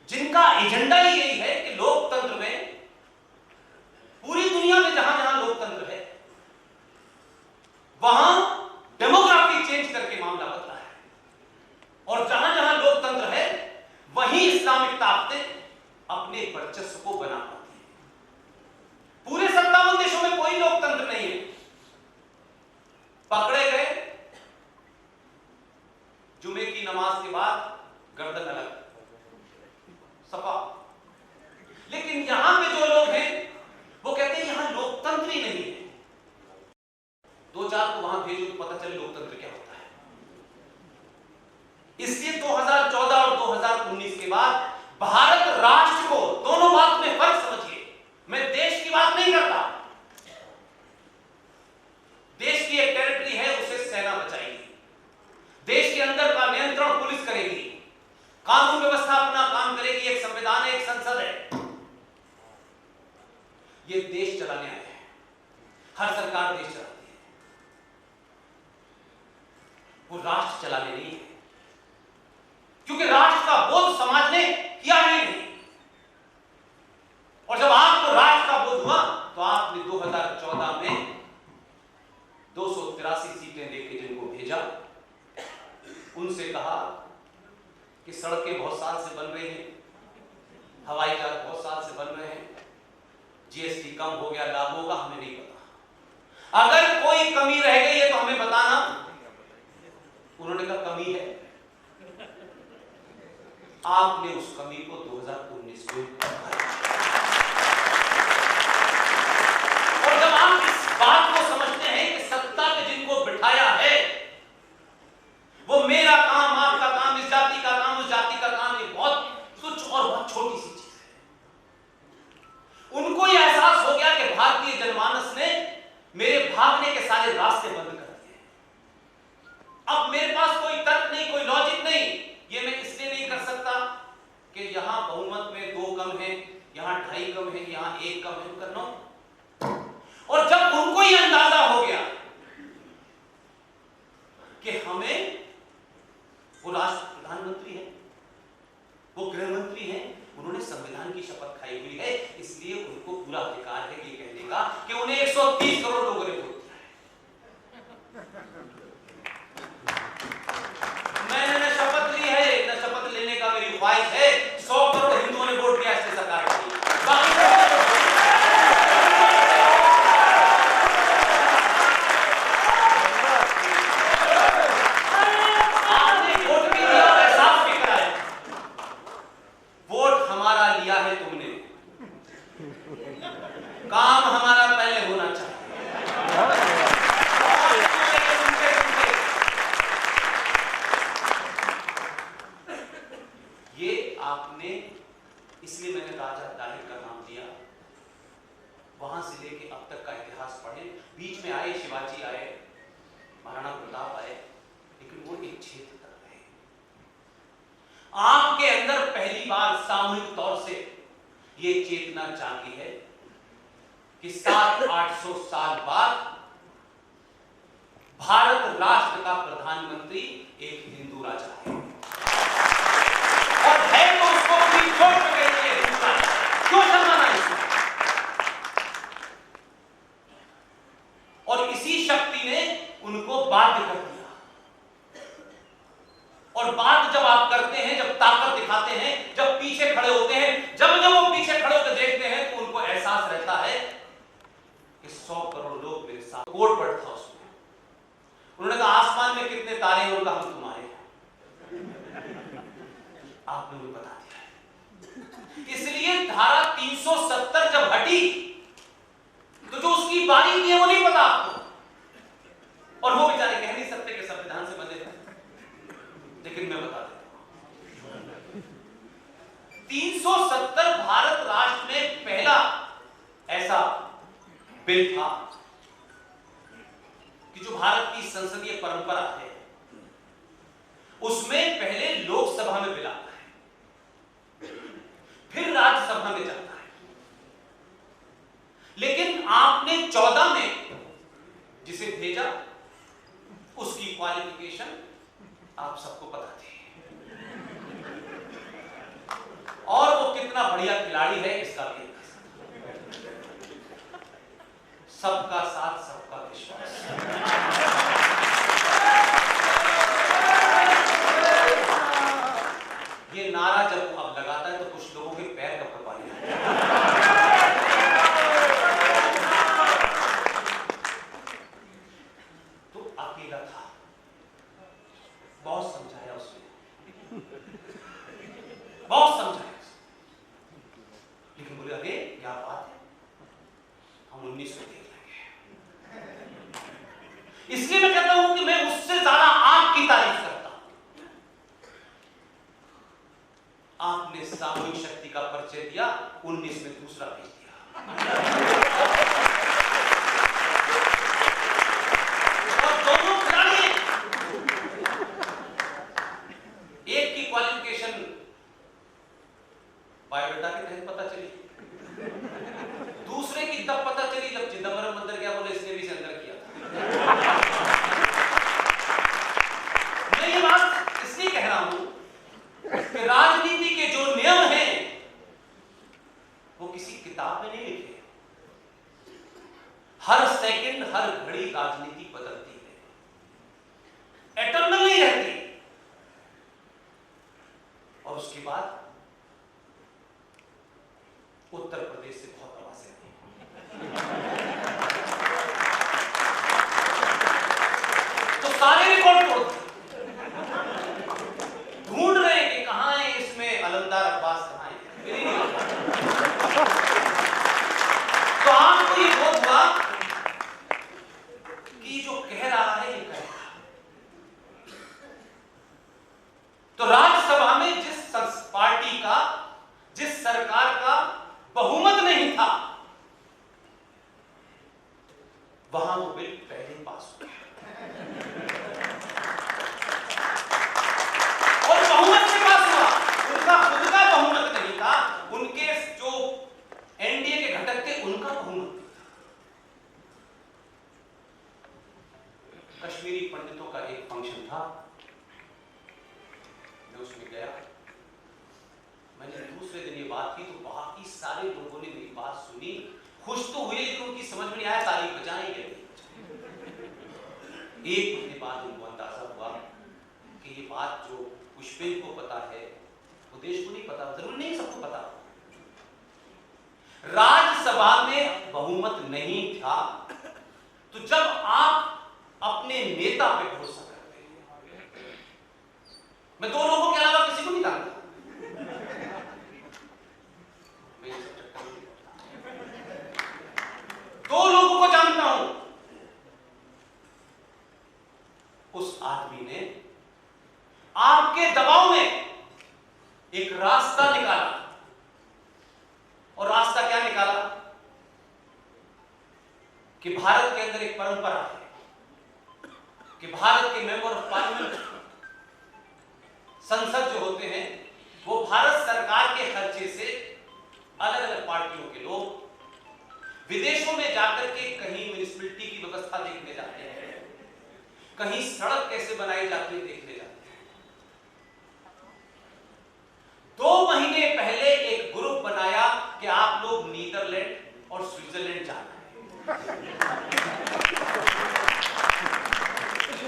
जिनका एजेंडा ही यही है कि लोकतंत्र में, पूरी दुनिया में जहां जहां लोकतंत्र है वहां डेमोग्राफी चेंज करके मामला बदला है, और जहां जहां लोकतंत्र है वहीं इस्लामिक ताकतें अपने वर्चस्व को बना पाती हैं। पूरे 57 देशों में कोई लोकतंत्र नहीं है। पकड़े गए, जुमे की नमाज के बाद गर्दन अलग, सपा। लेकिन यहां पे जो लोग हैं वो कहते हैं यहां लोकतंत्र ही नहीं है। दो चार को वहां भेजो तो पता चले लोकतंत्र क्या होता है। इसलिए 2014 और 2019 के बाद भारत राष्ट्र को, दोनों बात में फर्क समझिए, मैं देश की बात नहीं करता। देश की एक टेरिटरी है, उसे सेना बचाएगी, देश के अंदर का नियंत्रण पुलिस करेगी, कानून व्यवस्था अपना काम करेगी, एक संविधान है, एक संसद है। ये देश चलाने आए हैं, हर सरकार देश चलाती है, वो राष्ट्र चलाने नहीं है, क्योंकि राष्ट्र का बोध समाज ने किया ही नहीं। और जब आपको राष्ट्र का बोध हुआ तो आपने 2014 में 283 सीटें देके जिनको भेजा, उनसे कहा कि सड़कें बहुत साल से बन रही हैं, हवाई जहाज बहुत साल से बन रहे हैं, जीएसटी कम हो गया, लाभ होगा, हमें नहीं पता, अगर कोई कमी रह गई है तो हमें बताना। उन्होंने कहा कमी है, आपने उस कमी को 2019 में, और जब आप इस बात को समझते हैं कि सत्ता पे जिनको बिठाया है वो मेरा काम, आपका काम, इस जाति का काम, उस जाति का काम, ये बहुत तुच्छ और बहुत छोटी सी चीज है। उनको ये एहसास हो गया कि भारतीय जनमानस ने मेरे भागने के सारे रास्ते बंद कर दिए। अब मेरे पास कोई तर्क नहीं, कोई लॉजिक नहीं। ये मैं इसलिए नहीं कर सकता कि यहां बहुमत में 2 कम है, यहां 2.5 कम है, यहां 1 कम है, करना। और जब उनको ये अंदाजा हो गया कि हमें, वो राष्ट्र प्रधानमंत्री है, वो गृह मंत्री हैं, उन्होंने संविधान की शपथ खाई हुई है, इसलिए उनको पूरा अधिकार है ये कहने का कि उन्हें 130 करोड़ लोगों ने वोट दिया है। मैंने न शपथ ली है, न शपथ लेने का मेरी ख्वाहिश है। 100 करोड़ हिंदुओं ने वोट दिया इसलिए सरकार की। सामूहिक तौर से ये चेतना जागी है कि 700-800 साल बाद भारत राष्ट्र का प्रधानमंत्री एक हिंदू राजा है, और है तो उसको अपनी चोट पे कहिए हिंदू राजा, क्यों शर्माना इसमें? और इसी शक्ति ने उनको बाध्य कर दिया। और बात जब आप करते हैं, जब ताकत दिखाते हैं, जब पीछे खड़े होते हैं, जब वो पीछे खड़े होकर देखते हैं तो उनको एहसास रहता है कि 100 करोड़ लोग मेरे साथ। कोड वर्ड था उसमें, उन्होंने कहा आसमान में कितने तारे हैं, उनका हम तुम्हारे हैं। आपने मुझे बता दिया। इसलिए धारा 370 जब हटी तो जो उसकी बारी थी वो नहीं पता आपको, और वो बेचारे कह नहीं सकते कि संविधान से बंधे थे, लेकिन मैं बता देता हूं 370 भारत राष्ट्र में पहला ऐसा बिल था कि जो भारत की संसदीय परंपरा है उसमें पहले लोकसभा में बिल आता है, फिर राज्यसभा में जाता है। लेकिन आपने 14 में जिसे भेजा उसकी क्वालिफिकेशन आप सबको पता थी, और वो कितना बढ़िया खिलाड़ी है इसका भी सबका साथ सबका विश्वास। ये नारा जब वो अब लगाता है तो कुछ लोगों के पैर कब पानी तो अकेला था, बहुत समझाया उसने, बहुत समझाया, लेकिन बोले अरे क्या बात है, हम 19 को देख लेंगे। इसलिए मैं कहता हूं कि मैं उससे ज्यादा आपकी तारीफ करता हूं। आपने सामूहिक शक्ति का परिचय दिया, 19 में दूसरा भेज दिया, और दोनों खिलाड़ी एक की क्वालिफिकेशन बायोडाटा के तहत पता चली, दूसरे की तब पता चली जब चिदंबरम अंदर गया, बोले इसने भी अंदर किया था। मैं ये बात इसलिए कह रहा हूं कि राजनीति के जो नियम हैं वो किसी किताब में नहीं लिखे। हर सेकंड हर घड़ी राजनीति बदलती है, एटर्नल नहीं रहती। और उसके बाद उत्तर प्रदेश से बहुत आवाजें तो सारे रिकॉर्ड तोड़ ढूंढ रहे हैं कि कहां है इसमें अलमदार अब्बास, कहां है। तो आपको ये बोध हुआ कि जो कह रहा है ये कह रहा है। तो राज्यसभा में जिस पार्टी का, जिस सरकार का बहुमत नहीं था, वहां वो बिल पहले पास हुआ, और बहुमत से पास हुआ। उनका खुद का बहुमत नहीं था, उनके जो एनडीए के घटक थे उनका बहुमत था। कश्मीरी पंडितों का एक फंक्शन था, मैं उसमें गया। मैंने दूसरे दिन ये बात की तो बाकी सारे लोगों ने मेरी बात सुनी, खुश तो हुए लेकिन उनकी समझ में नहीं आया तारीफ बजाएंगे। एक महीने बाद उनको अंदाजा हुआ कि ये बात जो पुष्पेन को पता है वो देश को नहीं पता, जरूर नहीं सबको पता। राज्यसभा में बहुमत नहीं था, तो जब आप अपने नेता पे भरोसा करते हैं, मैं दो लोगों के अलावा किसी को नहीं जानता, दो लोगों को जानता हूं, उस आदमी ने आपके दबाव में एक रास्ता निकाला। और रास्ता क्या निकाला कि भारत के अंदर एक परंपरा है कि भारत के मेंबर ऑफ पार्लियामेंट, संसद जो होते हैं, वो भारत सरकार के खर्चे से अलग अलग पार्टियों के लोग विदेशों में जाकर के कहीं म्युनिसिपैलिटी की व्यवस्था देखने जाते हैं, कहीं सड़क कैसे बनाई जाती है देखने जाते हैं। 2 महीने पहले एक ग्रुप बनाया कि आप लोग नीदरलैंड और स्विट्जरलैंड जाना है।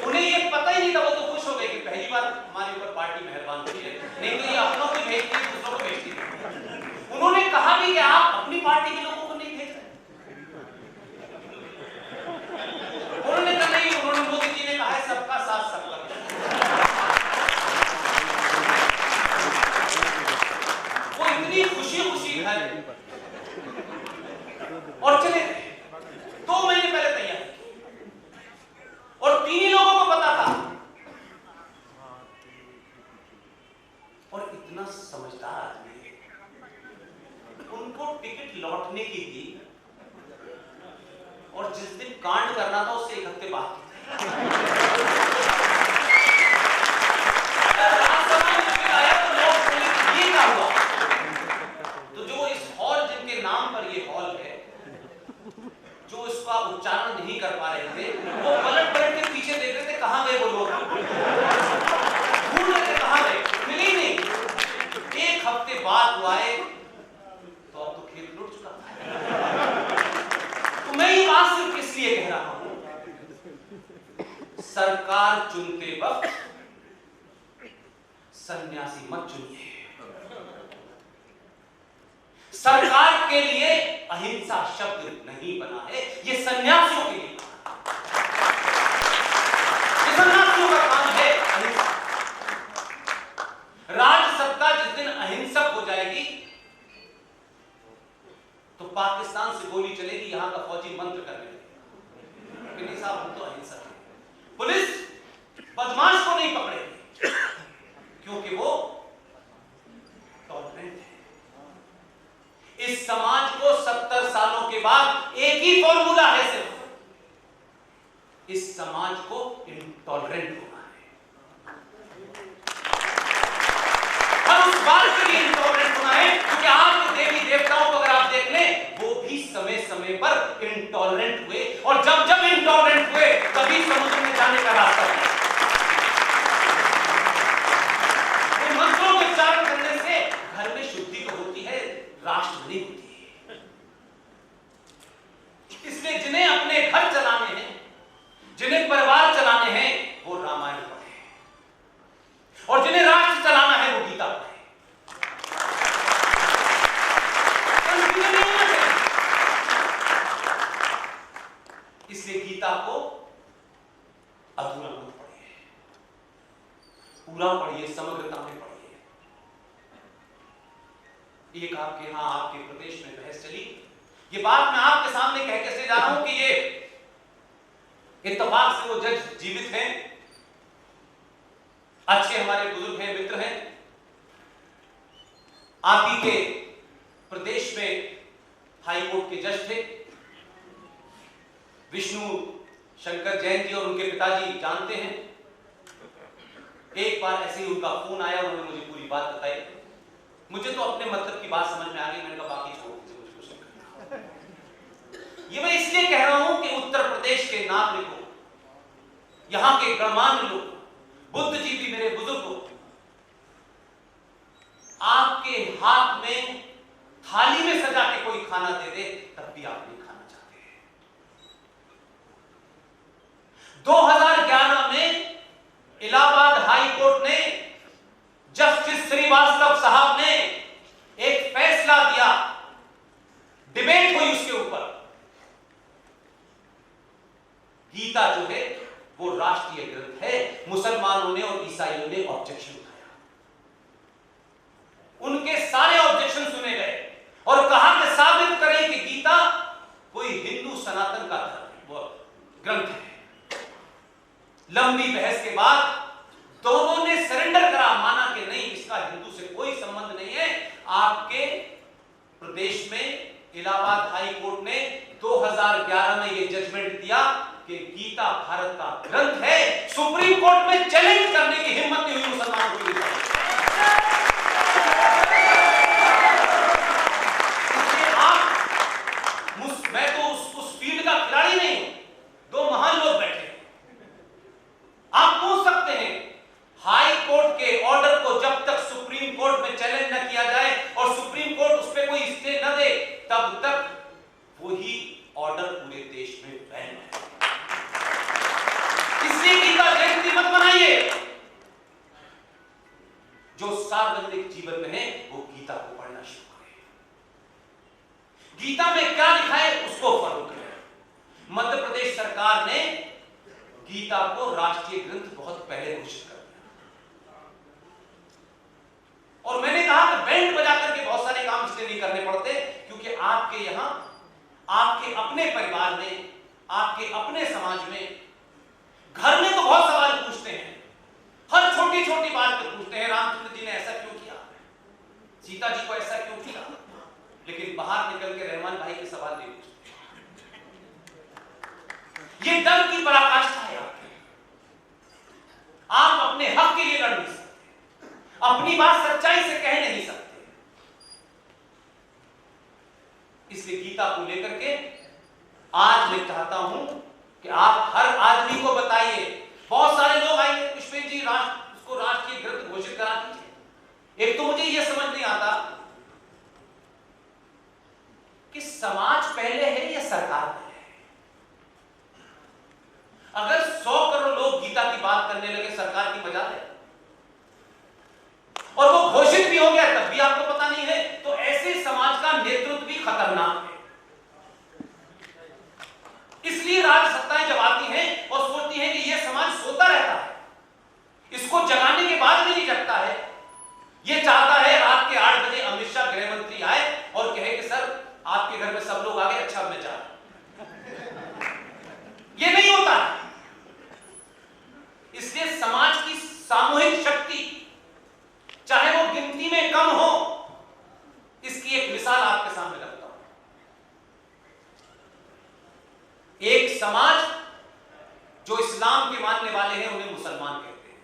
उन्हें ये पता ही नहीं था, वो तो खुश हो गए कि पहली बार हमारे ऊपर पार्टी मेहरबान हुई है, नहीं तो ये अपनों को भेजती है, दूसरों को भेजती है। उन्होंने कहा भी कि आप अपनी पार्टी के लोगों को नहीं भेज रहे। उन्होंने कहा नहीं, उन्होंने मोदी जी ने कहा है सबका साथ सबका विकास। वो इतनी खुशी घर और चले गए। 2 महीने पहले तैयार और 3 ही लोगों को पता था। और इतना समझदार आदमी, उनको टिकट लौटने की थी और जिस दिन कांड करना था उससे 1 हफ्ते बाद आया तो लोग बोले ये क्या हुआ। तो जो इस हॉल, जिनके नाम पर ये हॉल है, जो इसका उच्चारण नहीं कर पा रहे थे, वो पलट के पीछे देख रहे थे कहां गए वो लोग, ढूंढ रहे थे कहां गए, मिले ही नहीं। 1 हफ्ते बाद वो आए तो अब तो खेत लुट चुका था। तो मैं ये बात सिर्फ इसलिए कह रहा हूं, सरकार चुनते वक्त सन्यासी मत चुनिए। सरकार के लिए अहिंसा शब्द नहीं बना है, ये सन्यासियों के लिए बना है। ये सन्यासियों का काम है अहिंसा। राज सत्ता जिस दिन अहिंसक हो जाएगी तो पाकिस्तान से गोली चलेगी, यहां का फौजी मंत्र करने लगेगा कि नहीं साहब हम तो अहिंसक हैं। पुलिस बदमाश को नहीं पकड़ेगी क्योंकि वो टॉलरेंट है। इस समाज को 70 सालों के बाद एक ही फॉर्मूला है सिर्फ, इस समाज को इंटॉलरेंट होना है। हम उस बात के लिए इंटॉलरेंट होना है क्योंकि आपके देवी देवताओं को अगर आप देख लें, वो भी समय समय पर इंटॉलरेंट हुए, और जब जब इंटॉलरेंट हुए तभी समुद्र में जाने का रास्ता है। इन मंत्रों के उच्चारण करने से घर में शुद्धि तो होती है, राष्ट्र नहीं होती है। इसलिए जिन्हें अपने घर चलाने हैं, जिन्हें परिवार चलाने हैं, वो रामायण पढ़े, और जिन्हें राष्ट्र चलाना है वो गीता पढ़े। इसलिए गीता को अधूरा मत पढ़िए, पूरा पढ़िए, समग्रता में पढ़िए। एक आपके यहां आपके प्रदेश में बहस चली, ये बात मैं आपके सामने कह के जा रहा हूं कि ये इत्तेफाक से वो जज जीवित हैं, अच्छे हमारे बुजुर्ग हैं, मित्र हैं। आप ही के प्रदेश में हाई कोर्ट के जज थे, विष्णु शंकर जैन जी, और उनके पिताजी जानते हैं। एक बार ऐसे ही उनका फोन आया, उन्होंने मुझे पूरी बात बताई। मुझे तो अपने मतलब की बात समझ में आ गई, मैंने कहा बाकी छोड़ दीजिए, मुझे कुछ नहीं करना। ये मैं इसलिए कह रहा हूं कि उत्तर प्रदेश के नागरिकों, यहां के गणमान्य लोग, बुद्ध जी भी मेरे बुजुर्ग हो, आपके हाथ में थाली में सजा के कोई खाना दे दे तब भी आप नहीं खाना चाहते हैं। 2011 में इलाहाबाद हाई कोर्ट ने, जस्टिस श्रीवास्तव साहब ने एक फैसला दिया, डिबेट हुई उसके ऊपर। गीता जो है वो राष्ट्रीय ग्रंथ है। मुसलमानों ने और ईसाइयों ने ऑब्जेक्शन उठाया, उनके सारे ऑब्जेक्शन सुने गए और कहा कि साबित करें कि गीता कोई हिंदू सनातन का ग्रंथ है। लंबी बहस के बाद दोनों ने सरेंडर करा, माना कि नहीं, इसका हिंदू से कोई संबंध नहीं है। आपके प्रदेश में इलाहाबाद हाई कोर्ट ने 2011 में यह जजमेंट दिया कि गीता भारत का ग्रंथ है। सुप्रीम कोर्ट में चैलेंज करने की हिम्मत नहीं हुई मुसलमानों की। जीवन में है वो गीता को पढ़ना शुरू करें। गीता में क्या लिखा है उसको फॉलो करें। मध्य प्रदेश सरकार ने गीता को राष्ट्रीय ग्रंथ बहुत पहले घोषित कर दिया और मैंने कहा कि बैंड बजा करके बहुत सारे काम इसलिए नहीं करने पड़ते क्योंकि आपके यहां, आपके अपने परिवार में, आपके अपने समाज में, घर में तो बहुत सवाल पूछते हैं, हर छोटी छोटी बात पे पूछते हैं, रामचंद्र जी ने ऐसा क्यों किया, सीता जी को ऐसा क्यों किया, लेकिन बाहर निकल के रहमान भाई के सवाल नहीं पूछते। ये डर की पराकाष्ठा है आपकी। आप अपने हक के लिए लड़ नहीं सकते, अपनी बात सच्चाई से कह नहीं सकते। इसलिए गीता को लेकर के आज मैं चाहता हूं कि आप हर आदमी को बताइए। बहुत सारे लोग आएंगे, पुष्पेंद्र जी उसको राष्ट्रीय ग्रंथ घोषित करा दीजिए। एक तो मुझे यह समझ नहीं आता कि समाज पहले है या सरकार पहले है। अगर 100 करोड़ लोग गीता की बात करने लगे सरकार की मजाल है और वो घोषित भी हो गया तब भी आपको पता नहीं है, तो ऐसे समाज का नेतृत्व भी खतरनाक है। इसलिए राज्य सत्ताएं जब आती हैं और सोचती हैं कि यह समाज सोता रहता है, इसको जगाने के बाद भी नहीं जगता है, यह चाहता है रात के 8 बजे अमित शाह गृह मंत्री आए और कहे कि सर आपके घर में सब लोग आ गए, अच्छा मैं जा रहा हूं। यह नहीं होता। इसलिए समाज की सामूहिक शक्ति चाहे वो गिनती में कम हो, इसकी एक मिसाल आपके सामने रखता हूं। एक समाज जो इस्लाम के मानने वाले हैं उन्हें मुसलमान कहते हैं।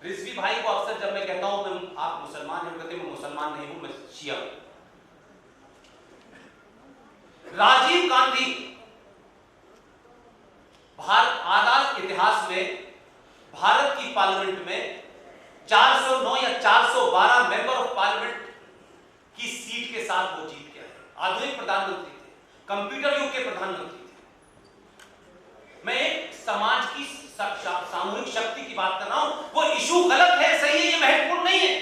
रिजवी भाई को अक्सर जब मैं कहता हूं आप मुसलमान हैं, कहते हैं मैं मुसलमान नहीं हूं, मैं शिया हूं। राजीव गांधी भारत आजाद इतिहास में भारत की पार्लियामेंट में 409 या 412 मेंबर ऑफ पार्लियामेंट की सीट के साथ वो जीत गया है। आधुनिक प्रधानमंत्री थे, कंप्यूटर युग के प्रधानमंत्री थे। मैं एक समाज की सामूहिक शक्ति की बात कर रहा हूं। वो इशू गलत है, सही है, ये महत्वपूर्ण नहीं है।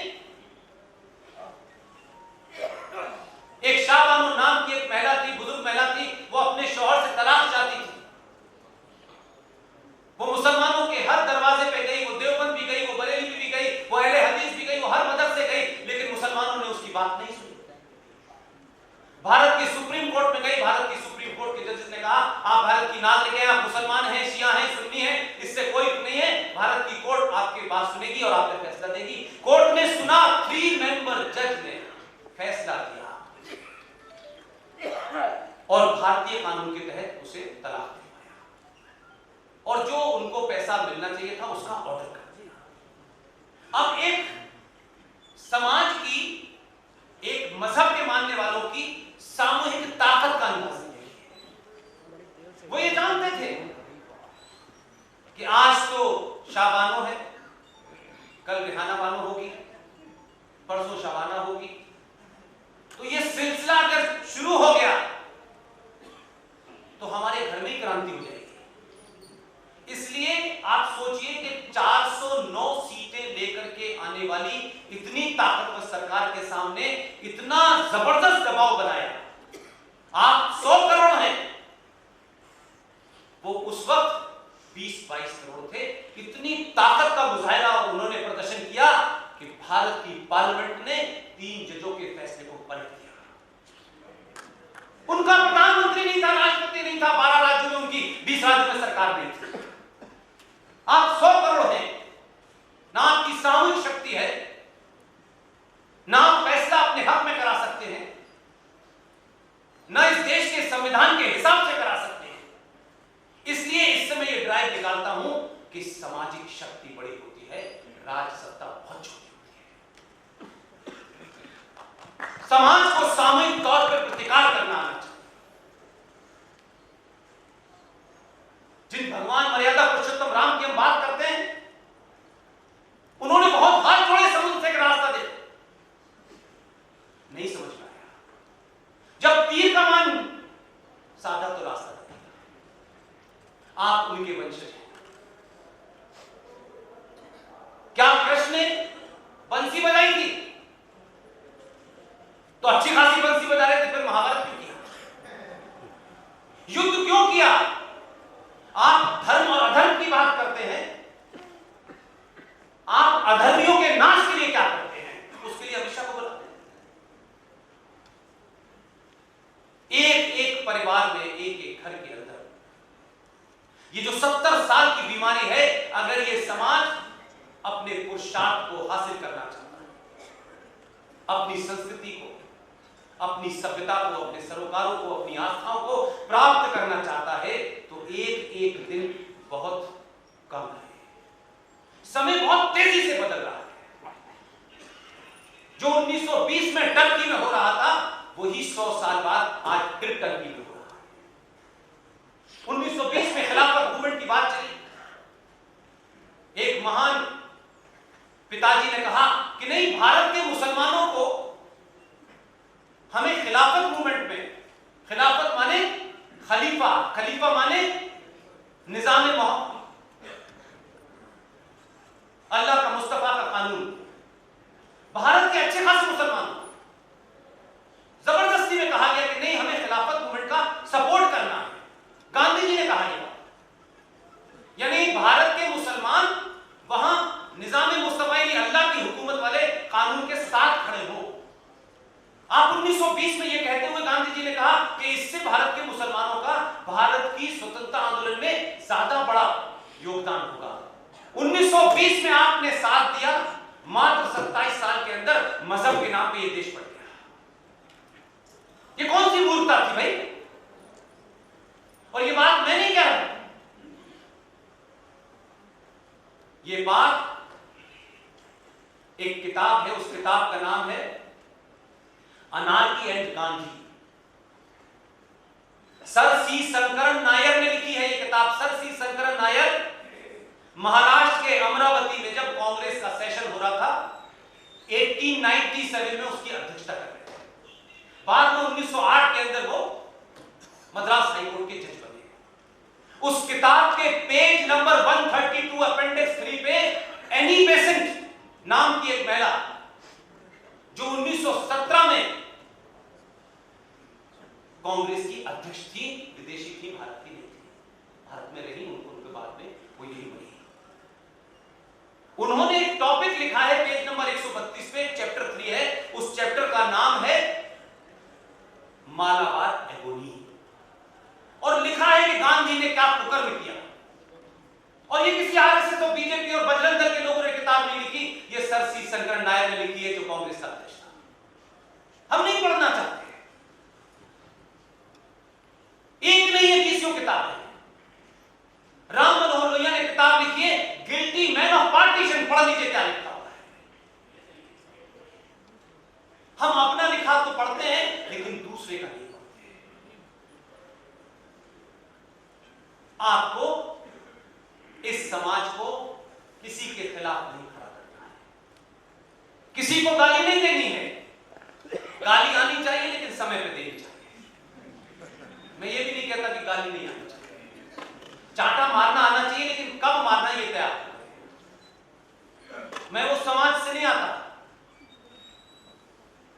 एक शाह बानो नाम की एक महिला थी, बुजुर्ग महिला थी, वो अपने शौहर से तलाक चाहती थी। वो मुसलमानों के हर दरवाजे पे गई, वो देवबंद भी गई, वो बरेली भी गई, वो अहले हदीस भी गई, वो हर मदद से गई, लेकिन मुसलमानों ने उसकी बात नहीं सुनी। भारत की सुप्रीम कोर्ट में गई, भारत की सुप्रीम कोर्ट के जजेस ने कहा आप भारत की नागरिक हैं, आप मुसलमान हैं, शिया हैं, सुन्नी हैं, इससे कोई नहीं है। भारत की कोर्ट आपकी बात सुनेगी और आप पे फैसला देगी। कोर्ट ने सुना, 3 मेंबर जज ने फैसला किया और भारतीय कानून के तहत उसे तलाक दिलवाया और जो उनको पैसा मिलना चाहिए था उसका ऑर्डर कर दिया। अब एक समाज की, एक मजहब के मानने वालों की सामूहिक ताकत का अंदाज है। वो ये जानते थे कि आज तो शाबानो है, कल रिहाना बानो होगी, परसों शाबाना होगी, तो ये सिलसिला अगर शुरू हो गया तो हमारे घर में ही क्रांति हो जाएगी। इसलिए आप सोचिए कि 409 सीटें लेकर के आने वाली इतनी ताकतवर सरकार के सामने इतना जबरदस्त दबाव बनाया। आप 100 करोड़ हैं, वो उस वक्त 20-22 करोड़ थे। इतनी ताकत का मुजाहिरा उन्होंने प्रदर्शन किया कि भारत की पार्लियामेंट ने 3 जजों के फैसले को पलट दिया। उनका प्रधानमंत्री नहीं था, राष्ट्रपति नहीं था, 12 राज्यों में उनकी 20 राज्यों में सरकार नहीं थी। आप 100 करोड़ हैं, ना आपकी सामूहिक शक्ति है, ना आप फैसला अपने हक में करा सकते हैं, ना इस देश के संविधान के हिसाब से करा सकते हैं। इसलिए इस समय यह ड्राइव निकालता हूं कि सामाजिक शक्ति बड़ी होती है, राज्य सत्ता बहुत छोटी होती है। समाज को सामूहिक तौर पर प्रतिकार करना आना चाहिए। जिन भगवान मर्यादा पुरुषोत्तम राम की हम बात करते हैं, उन्होंने बहुत हाथ जोड़े समुद्र से रास्ता दे, नहीं समझ में आया। जब तीर का मान साधा तो रास्ता देगा। आप उनके वंशज हैं। क्या कृष्ण ने बंसी बजाई थी? समाज अपने पुरुषार्थ को हासिल करना चाहता है, अपनी संस्कृति को, अपनी सभ्यता को, अपने सरोकारों को, अपनी आस्थाओं को प्राप्त करना चाहता है, तो एक एक दिन बहुत कम है। समय बहुत तेजी से बदल रहा है। जो 1920 में टर्की में हो रहा था, वही 100 साल बाद आज फिर टर्की में हो रहा है। 1920 में खिलाफत मूवमेंट की बात चली। एक महान पिताजी ने कहा कि नहीं, भारत के मुसलमानों को हमें खिलाफत मूवमेंट में, खिलाफत माने खलीफा, खलीफा माने निजाम मोहम्मद, अल्लाह का, मुस्तफा का कानून। भारत के अच्छे खासे मुसलमानों जबरदस्ती में कहा गया कि नहीं, हमें खिलाफत मूवमेंट का सपोर्ट करना है। गांधी जी ने कहा यह, यानी भारत के मुसलमान वहां निजाम मुस्तफा यानी अल्लाह की हुकूमत वाले कानून के साथ खड़े हो। आप 1920 में यह कहते हुए गांधी जी ने कहा कि इससे भारत के मुसलमानों का भारत की स्वतंत्रता आंदोलन में ज्यादा बड़ा योगदान होगा। 1920 में आपने साथ दिया, मात्र 27 साल के अंदर मजहब के नाम पे यह देश बढ़ गया। ये कौन सी मूर्खता थी भाई? और ये बात मैं नहीं कह रहा, ये बात एक किताब है, उस किताब का नाम है अनार्की एंड गांधी। सर सी शंकरन नायर ने लिखी है ये किताब। सर सी शंकरन नायर महाराष्ट्र के अमरावती में जब कांग्रेस का सेशन हो रहा था 1897 में उसकी अध्यक्षता कर रहे थे। बाद में 1908 के अंदर वो मद्रास हाईकोर्ट के जज बने। उस किताब के पेज नंबर 132 अपेंडिक्स 3 पे एनी बेसेंट नाम की एक महिला जो 1917 में कांग्रेस की अध्यक्ष थी, विदेशी थी, भारत की नहीं थी, भारत में रही, उनके बाद में वो यही बनी। उन्होंने एक टॉपिक लिखा है पेज नंबर 132 पे, चैप्टर 3 है, उस चैप्टर का नाम है मालाबार एगोनी, और लिखा है कि गांधी ने क्या कुकर्म किया। और ये किसी आरएसएस और बीजेपी और बजरंग दल के लोगों ने किताब नहीं लिखी, ये सर सी शंकरन नायर ने लिखी है जो कांग्रेस का अध्यक्ष था। हम नहीं पढ़ना चाहते, एक नहीं है 20 किताब है। राम मनोहर लोहिया ने किताब लिखी है गिल्टी मैन ऑफ पार्टीशन, पढ़ लीजिए क्या लिखा हुआ है। हम अपना लिखा तो पढ़ते हैं लेकिन दूसरे का नहीं पढ़ते। आपको इस समाज को किसी के खिलाफ नहीं खड़ा करना है, किसी को गाली नहीं देनी है। गाली आनी चाहिए लेकिन समय पे देनी चाहिए। मैं ये भी नहीं कहता कि गाली नहीं आनी चाहिए, चांटा मारना आना चाहिए, लेकिन कब मारना ये तय आप करें। मैं वो समाज से नहीं आता,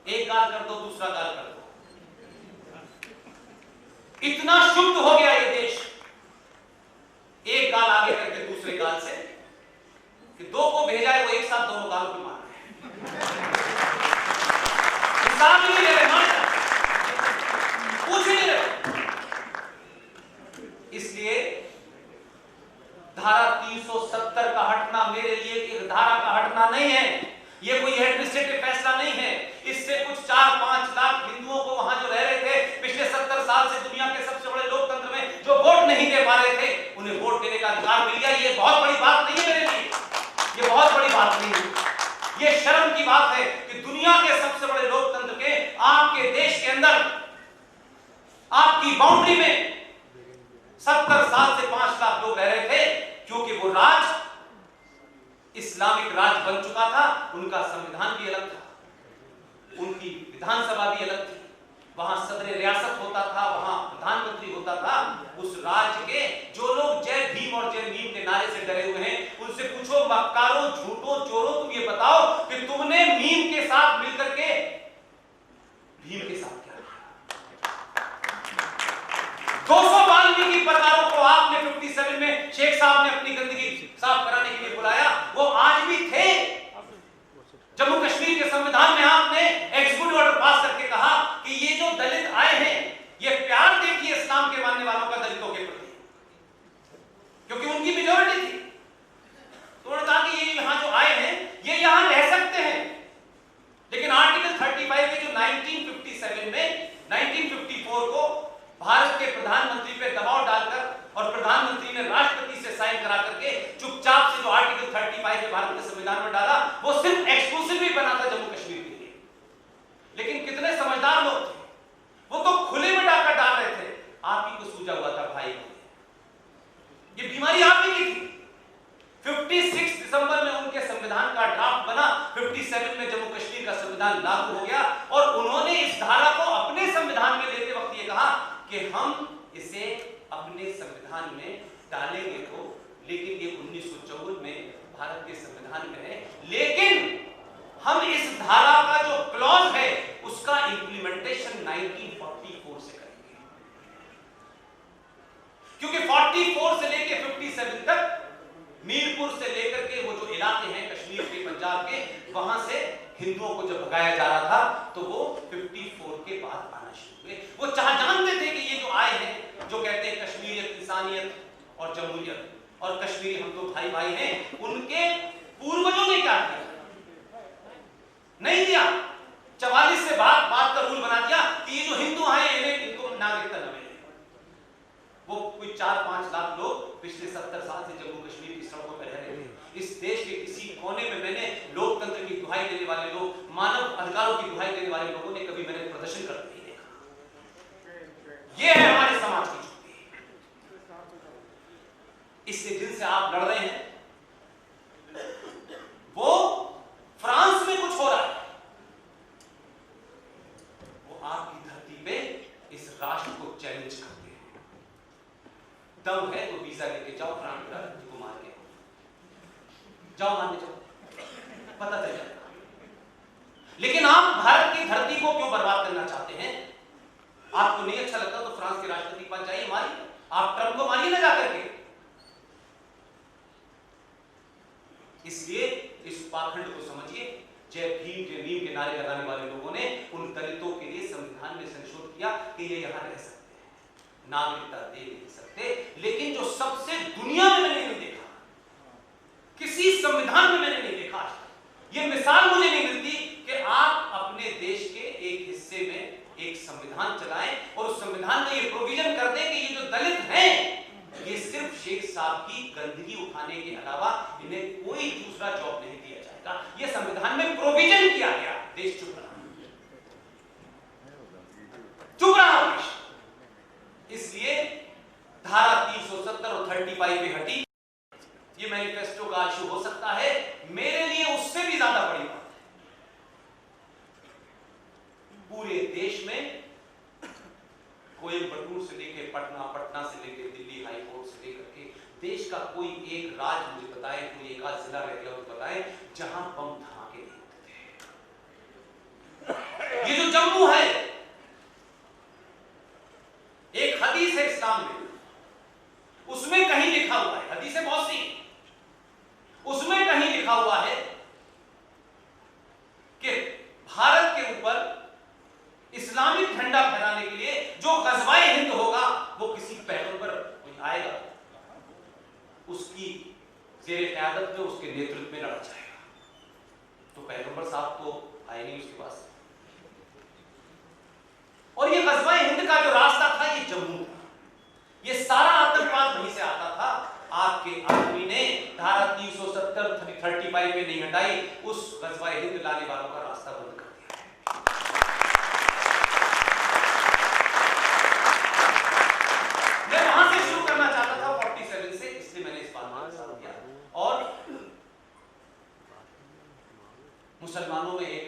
एक गाल कर दो दूसरा गाल कर दो। इतना शुद्ध हो गया ये देश, एक गाल आगे करके दूसरे गाल से, कि दो को भेजा है वो एक साथ दोनों गालों पे मार रहे हैं। हिसाब ही नहीं ले रहे, पूछ ही नहीं रहे। इसलिए धारा 370 का हटना मेरे लिए एक धारा का हटना नहीं है, ये कोई एडमिनिस्ट्रेटिव फैसला नहीं है। इससे कुछ 4-5 लाख हिंदुओं को वहां जो रह रहे थे पिछले 70 साल से दुनिया के सबसे बड़े लोकतंत्र में, जो वोट नहीं दे पा रहे थे, उन्हें वोट देने का अधिकार मिल गया। ये बहुत बड़ी बात नहीं है मेरे लिए, ये बहुत बड़ी बात नहीं है। ये शर्म की बात है कि दुनिया के सबसे बड़े लोकतंत्र के आपके देश के अंदर, आपकी बाउंड्री में 70 साल से 5 लाख लोग रह रहे थे, क्योंकि वो राज इस्लामिक राज बन चुका था। उनका संविधान भी अलग था, उनकी विधानसभा भी अलग थी, वहां सदर रियासत होता था, वहां प्रधानमंत्री होता था। उस राज्य के जो लोग जय भीम और जय भीम के नारे से डरे हुए हैं, उनसे पूछो मक्कारों, झूठों, चोरों, तुम ये बताओ कि तुमने मीम के साथ मिलकर के भीम के साथ क्या किया? 200 वाल्मीकि परिवारों को आपने 57 में शेख साहब ने अपनी गंदगी साफ कराने के लिए बुलाया, वो आज भी थे। जम्मू कश्मीर के संविधान में आपने एग्जीक्यूटिव ऑर्डर पास करके कहा कि ये जो दलित आए हैं, ये प्यार देखिए इस्लाम के मानने वालों का दलितों के प्रति, क्योंकि उनकी मेजॉरिटी थी। तो संविधान में डाला वो सिर्फ एक्सक्लूसिवली बना था जम्मू कश्मीर के लिए। लेकिन कितने समझदार लोग थे, वो तो खुले में डाका डाल रहे थे। आप ही को सूझा हुआ था भाई, ये बीमारी आप ही की थी। 56 दिसंबर में उनके संविधान का ड्राफ्ट बना, 57 में जम्मू कश्मीर का संविधान लागू हो गया और उन्होंने इस धारा को अपने संविधान में लेते वक्त ये कहा कि हम इसे अपने संविधान में डालेंगे तो, लेकिन ये 1954 में भारत के संविधान में है, लेकिन हम इस धारा का जो क्लॉज है उसका इंप्लीमेंटेशन 1944 से करेंगे, क्योंकि 44 से लेकर 57 तक मीरपुर से लेकर के वो जो इलाके हैं कश्मीर के, पंजाब के, वहां से हिंदुओं को जब भगाया जा रहा था तो वो 54 के बाद आना शुरू हुए। वो जानते थे कि ये जो आए हैं, जो कहते हैं कश्मीरियत, इंसानियत और जमहूरियत और कश्मीरी हम तो भाई भाई हैं, उनके पूर्वजों ने क्या किया? नहीं दिया। 44 से बात का रूल बना दिया कि ये जो हिंदू आए इनको नागरिकता न मिले। वो कोई 4-5 लाख लोग पिछले 70 साल से जम्मू कश्मीर की सड़कों पर रह रहे थे। इस देश के किसी कोने में मैंने लोकतंत्र की दुहाई देने वाले लोग, मानव अधिकारों की दुहाई देने वाले लोगों ने कभी मैंने प्रदर्शन करते नहीं देखा। ये है हमारे समाज की चुप्पी। इससे जिनसे आप लड़ रहे हैं वो फ्रांस में कुछ हो रहा है, वो आपकी धरती पे इस राष्ट्र को चैलेंज करते हैं। दम है तो वीजा लेके जाओ, फ्रांस को मार के जाओ, मारने जाओ, पता चल जाएगा। लेकिन आप भारत की धरती को क्यों बर्बाद करना चाहते हैं? आपको नहीं अच्छा लगता तो फ्रांस के राष्ट्रपति के पास जाइए, मारिए, आप ट्रंप को मारिए ना जाकर के। इसलिए इस पाखंड को समझिए। जय भीम जय भीम के नारे लगाने वाले लोगों ने उन दलितों के लिए संविधान में संशोधन किया कि ये यहां रह सकते हैं, नागरिकता दे नहीं सकते। लेकिन जो सबसे दुनिया में मैंने नहीं देखा, किसी संविधान में मैंने नहीं देखा आज तक, ये मिसाल मुझे नहीं मिलती कि आप अपने देश के एक हिस्से में एक संविधान चलाएं और उस संविधान में ये प्रोविजन कर दें कि ये जो दलित हैं ये सिर्फ शेख साहब की गंदगी उठाने के अलावा इन्हें कोई दूसरा जॉब नहीं दिया जाएगा। ये संविधान में प्रोविजन किया गया। देश चुप रहा, चुप रहा देश। इसलिए धारा 370 और 35 पे हटी। ये मैनिफेस्टो का इशू हो सकता है, मेरे लिए उससे भी ज्यादा बड़ी बात है। पूरे देश में कोयंबटूर से लेकर पटना, पटना से लेकर दिल्ली हाई कोर्ट से लेकर के देश का कोई एक राज्य मुझे बताएं, कोई एक आध जिला रह गया मुझे बताएं जहां बम धमाके नहीं होते थे। ये जो जम्मू है, एक हदीस है इस्लाम में, उसमें कहीं लिखा हुआ है, हदीस है बहुत सी, उसमें कहीं लिखा हुआ है कि भारत के ऊपर इस्लामिक झंडा फहराने के लिए जो गज़वाए हिंद होगा वो किसी पैगंबर कोई आएगा, उसकी ज़ेरे क़यादत में, उसके नेतृत्व में लड़ा जाएगा। तो पैगंबर साहब तो आए नहीं उसके पास। और ये गज़वाए हिंद का जो रास्ता था ये जम्मू था। ये सारा आतंकवाद वहीं से आता था। आपके आदमी ने धारा 370 35 पे नहीं हटाई, उस गज़वाए हिंद लाने वालों का रास्ता बंद कर दिया। मैं वहां से शुरू करना चाहता था 47 से, इसलिए मैंने इस बात को साथ दिया। और मुसलमानों में एक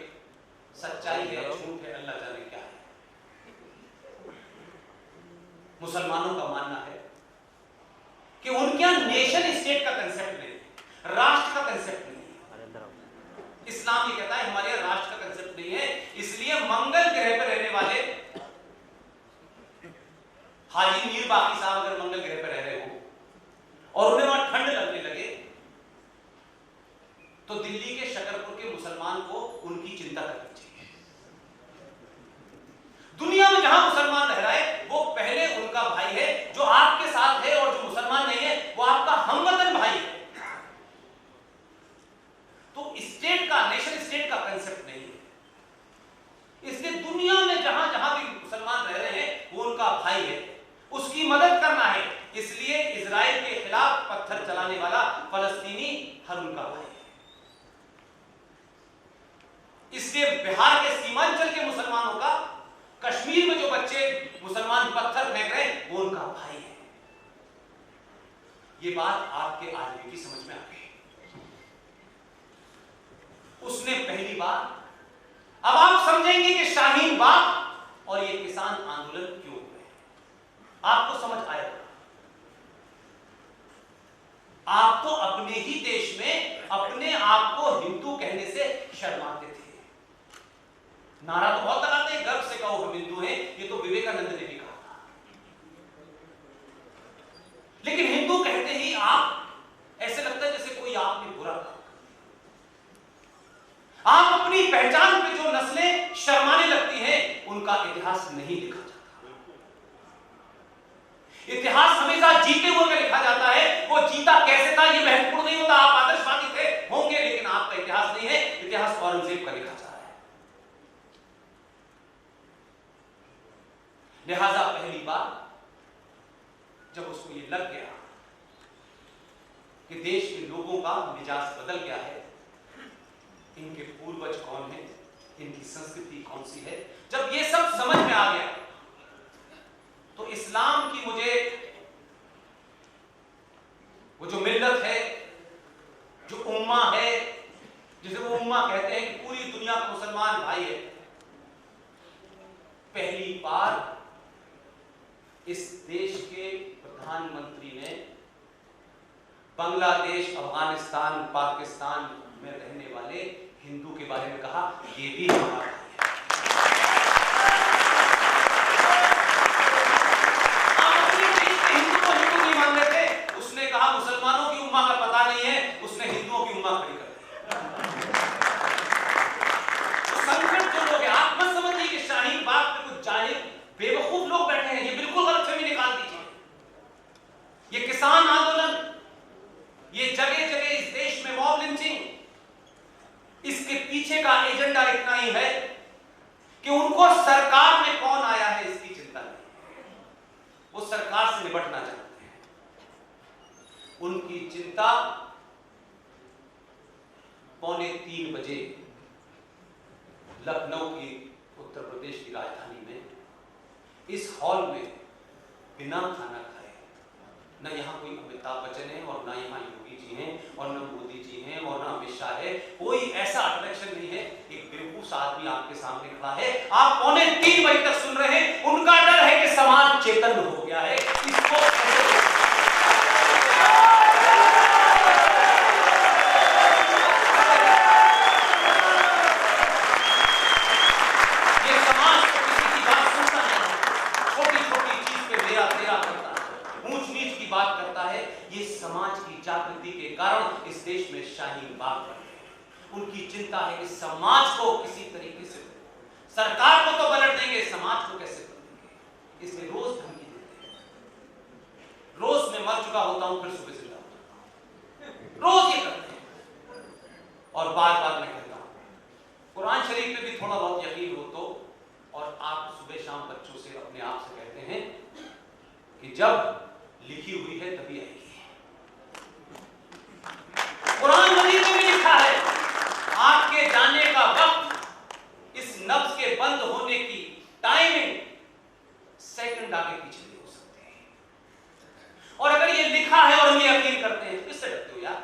सच्चाई है, झूठ है, अल्लाह जाने क्या है। मुसलमानों का मानना है कि उनके यहां नेशन स्टेट का कंसेप्ट नहीं है, राष्ट्र का कंसेप्ट नहीं है। इस्लाम ये कहता है हमारे यहां राष्ट्र का कंसेप्ट नहीं है, इसलिए मंगल ग्रह पर रहने वाले हाजी मीर बाकी साहब अगर मंगल ग्रह पर रह रहे हो और उन्हें वहां ठंड लगने लगे तो दिल्ली के शकरपुर के मुसलमान को उनकी चिंता करनी चाहिए। दुनिया में जहां मुसलमान रह रहा है वो पहले उनका भाई है, जो आपके साथ है, और जो मुसलमान नहीं है वो आपका हमवतन भाई है। तो स्टेट का, नेशन स्टेट का कंसेप्ट नहीं है। इसलिए दुनिया में जहां जहां भी मुसलमान रह रहे हैं वो उनका भाई है, उसकी मदद करना है। इसलिए इजराइल के खिलाफ पत्थर चलाने वाला फलस्तीनी हर उनका भाई है। इसलिए बिहार के सीमांचल के मुसलमानों का कश्मीर में जो बच्चे मुसलमान पत्थर फेंक रहे हैं वो उनका भाई है। ये बात आपके आदमी की समझ में आ गई। उसने पहली बार, अब आप समझेंगे कि शाहीन बाग और ये किसान आंदोलन क्यों हुए, आपको समझ आएगा। आप तो अपने ही देश में अपने आप को हिंदू कहने से शर्माते थे। नारा तो बहुत लगाते हैं, गर्व से कहो हम हिंदू हैं, ये तो विवेकानंद ने भी कहा था। लेकिन हिंदू कहते ही आप ऐसे लगता है जैसे कोई आपने बुरा कहा। आप अपनी पहचान पे जो नस्लें शर्माने लगती हैं उनका इतिहास नहीं लिखा जाता। इतिहास हमेशा जीते हुए का लिखा जाता है। वो जीता कैसे था ये महत्वपूर्ण नहीं होता। आप आदर्शवादी थे होंगे, लेकिन आपका इतिहास नहीं है। इतिहास औरंगजेब का लिखा जा रहा है। लिहाजा पहली बार जब उसको ये लग गया कि देश के लोगों का मिजाज बदल गया है, इनके पूर्वज कौन है, इनकी संस्कृति कौन सी है, जब ये सब समझ में आ गया तो इस्लाम की मुझे वो जो मिल्लत है, जो उम्मा है, जिसे वो उम्मा कहते हैं कि पूरी दुनिया का मुसलमान भाई है, पहली बार इस देश के प्रधानमंत्री ने बांग्लादेश, अफगानिस्तान, पाकिस्तान में रहने वाले हिंदू के बारे में कहा, ये भी हमारा भाई है। आप अपने देश के हिंदू को हिंदू नहीं मान रहे थे, उसने कहा मुसलमानों की उम्मा का पता नहीं है, उसने हिंदुओं की उम्मा खड़ी कर दी। तो संकट जो लोग हैं, आप मत समझिए कि शाहीन बाग पे कुछ जाहिल बेवकूफ लोग बैठे हैं, ये बिल्कुल गलतफहमी निकाल दीजिए। ये किसान आंदोलन, ये जगह जगह इस देश में मॉब लिंचिंग, इसके पीछे का एजेंडा इतना ही है कि उनको सरकार में कौन आया है इसकी चिंता नहीं, वो सरकार से निपटना चाहते हैं। उनकी चिंता 2:45 बजे लखनऊ की, उत्तर प्रदेश की राजधानी में, इस हॉल में बिना खाना खाए, न यहाँ कोई अमिताभ बच्चन है और न यहाँ योगी जी हैं और न मोदी जी हैं और न अमित शाह है, कोई ऐसा अट्रैक्शन नहीं है। एक बेवकूफ आदमी आपके सामने खड़ा है, आप 2:45 बजे तक सुन रहे हैं। उनका डर है कि समाज चेतन हो गया है, इसको ये समाज को किसी की बात सुनता नहीं, छोटी छोटी चीज पे मेरा तेरा करता है, ऊंच नीच की बात करता है। ये समाज की जागृति के कारण इस देश में शाहीन बाग बन गए। उनकी चिंता है कि समाज को किसी तरीके से, सरकार को तो पलट देंगे, समाज को कैसे बदलेंगे। इसलिए रोज धमकी देते हैं। रोज मैं मर चुका होता हूं फिर सुबह जिंदा हो जाता हूं, रोज ये करते हैं। और बार बार मैं कहता हूं, कुरान शरीफ पे भी थोड़ा बहुत यकीन हो तो, और आप सुबह शाम बच्चों से अपने आप से कहते हैं कि जब लिखी हुई है तभी आएगी। कुरान मजीद में भी लिखा है, आपके जाने का वक्त, इस नफ्स के बंद होने की टाइमिंग सेकंड आगे पीछे नहीं हो सकते हैं। और अगर ये लिखा है और हम ये यकीन करते हैं, किससे डरते हो यार?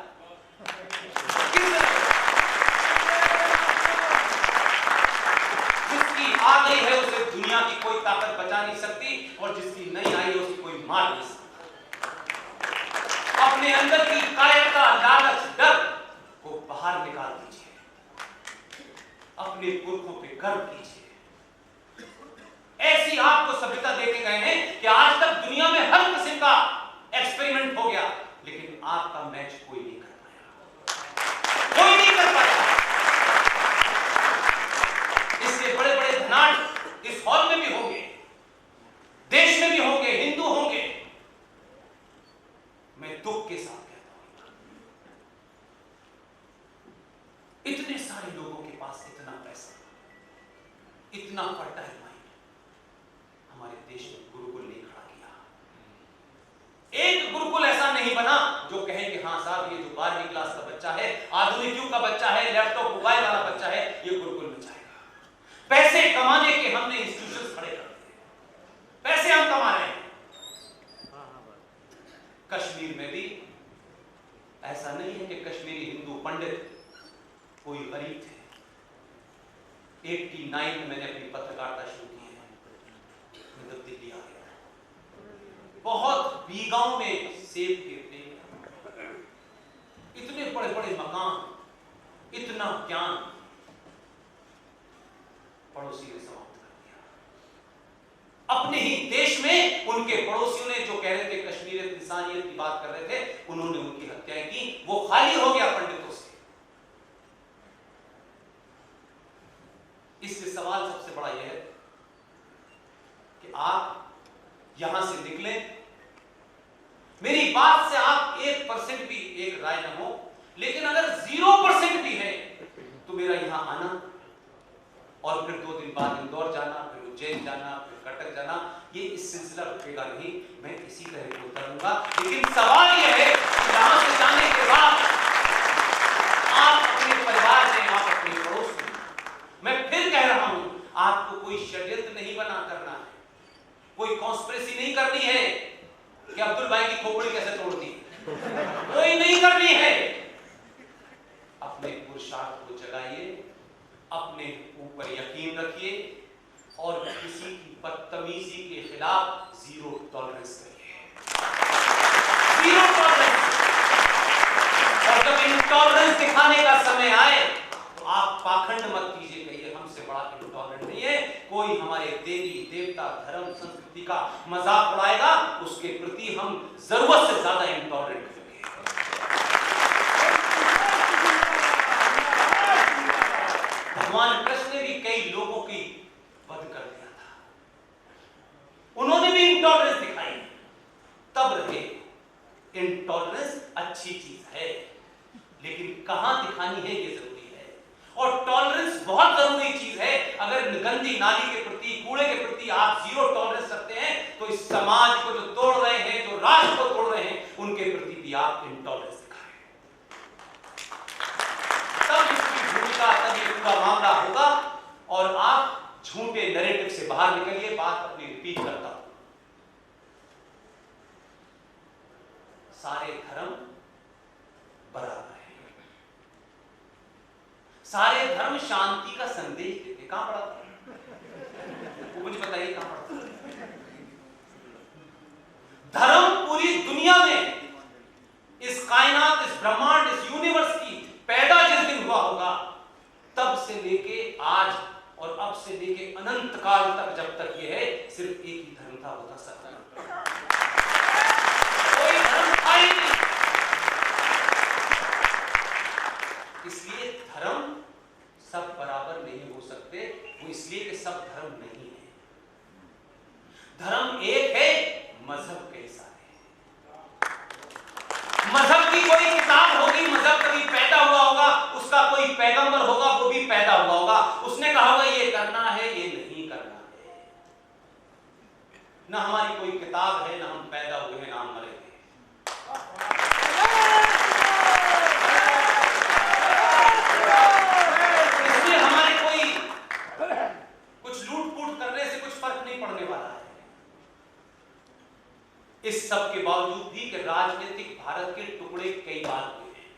जिसकी आ गई है उसे दुनिया की कोई ताकत बचा नहीं सकती, और जिसकी नहीं आई है उसकी कोई मार नहीं सकती। अपने अंदर की कायरता, लालच, डर को बाहर निकाल दीजिए, अपने पुरखों पे गर्व कीजिए। ऐसी आपको सभ्यता देके गए हैं कि आज तक दुनिया में हर किस्म का एक्सपेरिमेंट हो गया, लेकिन आपका मैच कोई नहीं कर पाया, कोई नहीं कर पाया। इससे बड़े बड़े धनाढ्य इस हॉल में भी होंगे, देश में भी होंगे, हिंदू होंगे। मैं दुख के साथ कहता हूं, इतने सारे लोगों के पास इतना पैसा, इतना फर्टाइल माइंड, हमारे देश में गुरुकुल नहीं खड़ा किया। एक गुरुकुल ऐसा नहीं बना जो कहे कि हाँ साहब ये जो 12वीं क्लास का बच्चा है, आधुनिक युग का बच्चा है, लैपटॉप मोबाइल वाला बच्चा है, ये गुरुकुल में पैसे कमाने के हमने इंस्टीट्यूशंस खड़े कर दिए, पैसे हम कमा रहे हैं। कश्मीर में भी ऐसा नहीं है कि कश्मीरी हिंदू पंडित कोई गरीब थे। 89 में मैंने अपनी पत्रकारिता शुरू की है, मैं जब दिल्ली आ गया, बहुत बीगांव में सेब के पेड़, इतने बड़े बड़े मकान, इतना ज्ञान पड़ोसी ने समाप्त कर दिया। अपने ही देश में उनके पड़ोसियों ने जो कह रहे थे कश्मीरियत इंसानियत की बात कर रहे थे, उन्होंने उनकी हत्याएं की। वो खाली हो गया पंडितों से। इसलिए सवाल सबसे बड़ा यह है कि आप यहां से निकले, मेरी बात से आप 1% भी एक राय न हो, लेकिन अगर 0% भी है तो मेरा यहां आना और फिर 2 दिन बाद इंदौर जाना, फिर उज्जैन जाना, फिर कटक जाना, ये इस सिलसिला रुकेगा नहीं। मैं इसी तरह बोलता रहूंगा। लेकिन सवाल यह है कि यहां से जाने के बाद आप अपने परिवार में, आप अपने पड़ोस में, मैं फिर कह रहा हूं, आपको कोई षड्यंत्र नहीं बना करना है, कोई कॉन्स्पिरेसी नहीं करनी है कि अब्दुल भाई की खोपड़ी कैसे तोड़ दी, कोई नहीं करनी है। अपने पुरुषार्थ को जगाइए, अपने ऊपर यकीन रखिए और किसी की बदतमीजी के खिलाफ जीरो टॉलरेंस करिए, जीरो टॉलरेंस। और जब इनटॉलरेंस दिखाने का समय आए तो आप पाखंड मत कीजिए, कहिए हमसे बड़ा इनटॉलरेंट नहीं है कोई। हमारे देवी देवता, धर्म, संस्कृति का मजाक उड़ाएगा, उसके प्रति हम जरूरत से ज्यादा इनटॉलरेंट होंगे। भगवान कृष्ण ने भी कई लोगों की वध कर दिया था, उन्होंने भी इंटॉलरेंस दिखाई। तब रहे, इंटॉलरेंस अच्छी चीज है, लेकिन कहां दिखानी है ये जरूरी है। और टॉलरेंस बहुत जरूरी चीज है। अगर गंदी नाली के प्रति, कूड़े के प्रति आप जीरो टॉलरेंस रखते हैं तो इस समाज को जो तोड़ रहे हैं, जो राष्ट्र को तोड़ रहे हैं, उनके प्रति भी आप इंटॉलरेंस दिखाएं। तब इसकी भूमिका, तब ये पूरा मामला होगा और आप झूठे नैरेटिव से बाहर निकलिए। बात अपनी रिपीट करता हूं, सारे धर्म बराबर हैं, सारे धर्म शांति का संदेश देते। कहां पढ़ा था वो मुझे बताइए, कहां पढ़ा था? धर्म पूरी दुनिया में, इस कायनात, इस ब्रह्मांड, इस यूनिवर्स की पैदा जिस दिन हुआ होगा, तब से लेके आज और अब से लेके अनंत काल तक, जब तक ये है, सिर्फ एक ही धर्म था, वो था सत्य। कोई धर्म था ही नहीं। इसलिए धर्म सब बराबर नहीं हो सकते, वो इसलिए कि सब धर्म नहीं है। धर्म एक है, मजहब कई सारे हैं। मजहब की कोई किताब होगी, मजहब कभी पैदा हुआ होगा, उसका कोई पैगंबर होगा, वो भी पैदा हुआ होगा, उसने कहा होगा ये करना है, ये नहीं करना है। ना हमारी कोई किताब है, ना हम पैदा हुए हैं, ना हम मरे हैं। इसलिए हमारे कोई कुछ लूट-फूट करने से कुछ फर्क नहीं पड़ने वाला है। इस सब के बावजूद भी कि राजनीतिक भारत के टुकड़े कई बार हुए हैं,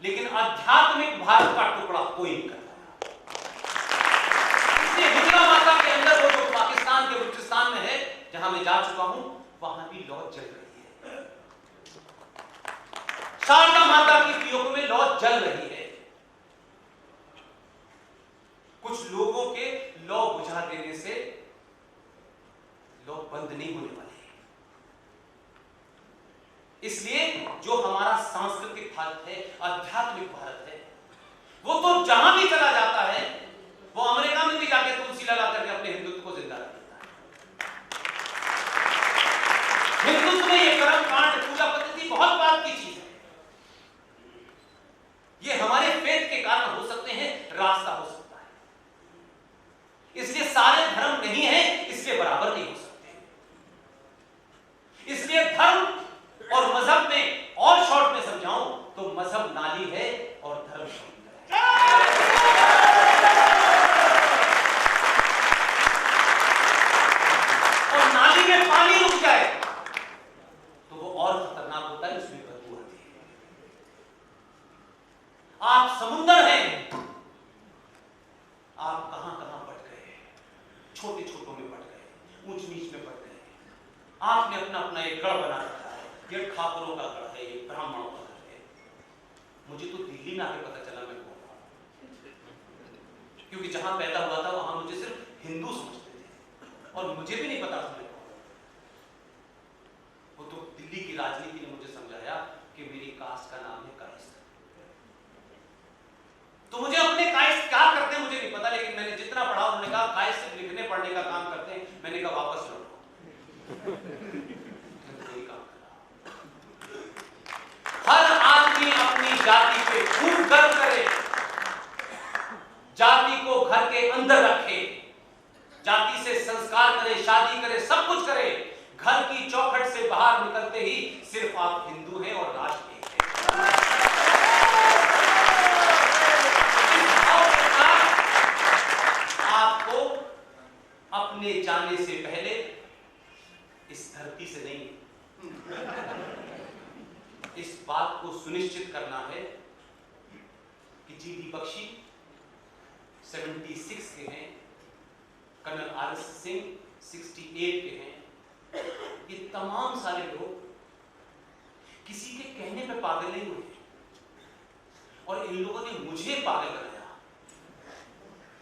लेकिन आध्यात्मिक भारत का टुकड़ा कोई नहीं करता। इसलिए हिंदू माता के अंदर, वो जो पाकिस्तान के बलूचिस्तान में है, जहां मैं जा चुका हूं, वहां भी लौ जल रही है। शारदा माता की पीओके में लौ जल रही है। कुछ लोगों के लौ बुझा देने से लौ बंद नहीं होने वाली। इसलिए जो हमारा सांस्कृतिक भारत है, आध्यात्मिक भारत है, वो तो जहां भी चला जाता है, वो अमेरिका में भी जाके तुलसी लगा करके अपने हिंदुत्व को जिंदा रख देता है। हिंदुत्व में ये कर्म कांड, पूजा पद्धति बहुत बात की चीज है। ये हमारे फेथ के कारण हो सकते हैं, रास्ता हो सकता है। इसलिए सारे धर्म नहीं है, इसलिए बराबर नहीं हो सकते। इसलिए धर्म और मजहब में, और शॉर्ट में समझाऊं तो, मजहब नाली है और धर्म समुद्र है। आप समुंदर हैं। आप कहां कहां पट गए, छोटे छोटों में पट गए, ऊंच नीच में पट गए। आपने अपना अपना एक गढ़ बना रखा है। ये ठाकुरों का गढ़ है, ये ब्राह्मणों का गढ़ है। मुझे तो दिल्ली में आके पता चला मैं कौन हूं, क्योंकि जहां पैदा हुआ था वहां मुझे सिर्फ हिंदू समझते थे और मुझे भी नहीं पता था मैं कौन हूं। वो तो दिल्ली की राजनीति ने मुझे समझाया कि मेरी कास्ट का नाम है कायस्थ। तो मुझे अपने कायस्थ क्या करते हैं मुझे नहीं पता, लेकिन मैंने जितना पढ़ा उन्होंने कहा कायस्थ सिर्फ लिखने पढ़ने का काम करते हैं। मैंने कहा वापस लौटो। हर आदमी अपनी जाति पे खूब गर्व करे, जाति को घर के अंदर रखे, जाति से संस्कार करे, शादी करे, सब कुछ करे। घर की चौखट से बाहर निकलते ही सिर्फ आप हिंदू हैं और राष्ट्र एक है। आपको अपने जाने से पहले इस धरती से नहीं, इस बात को सुनिश्चित करना है कि जी.डी. बख्शी 76 के हैं, कर्नल आर.एस. सिंह 68 के हैं। ये तमाम सारे लोग किसी के कहने पे पागल नहीं हुए और इन लोगों ने मुझे पागल बनाया।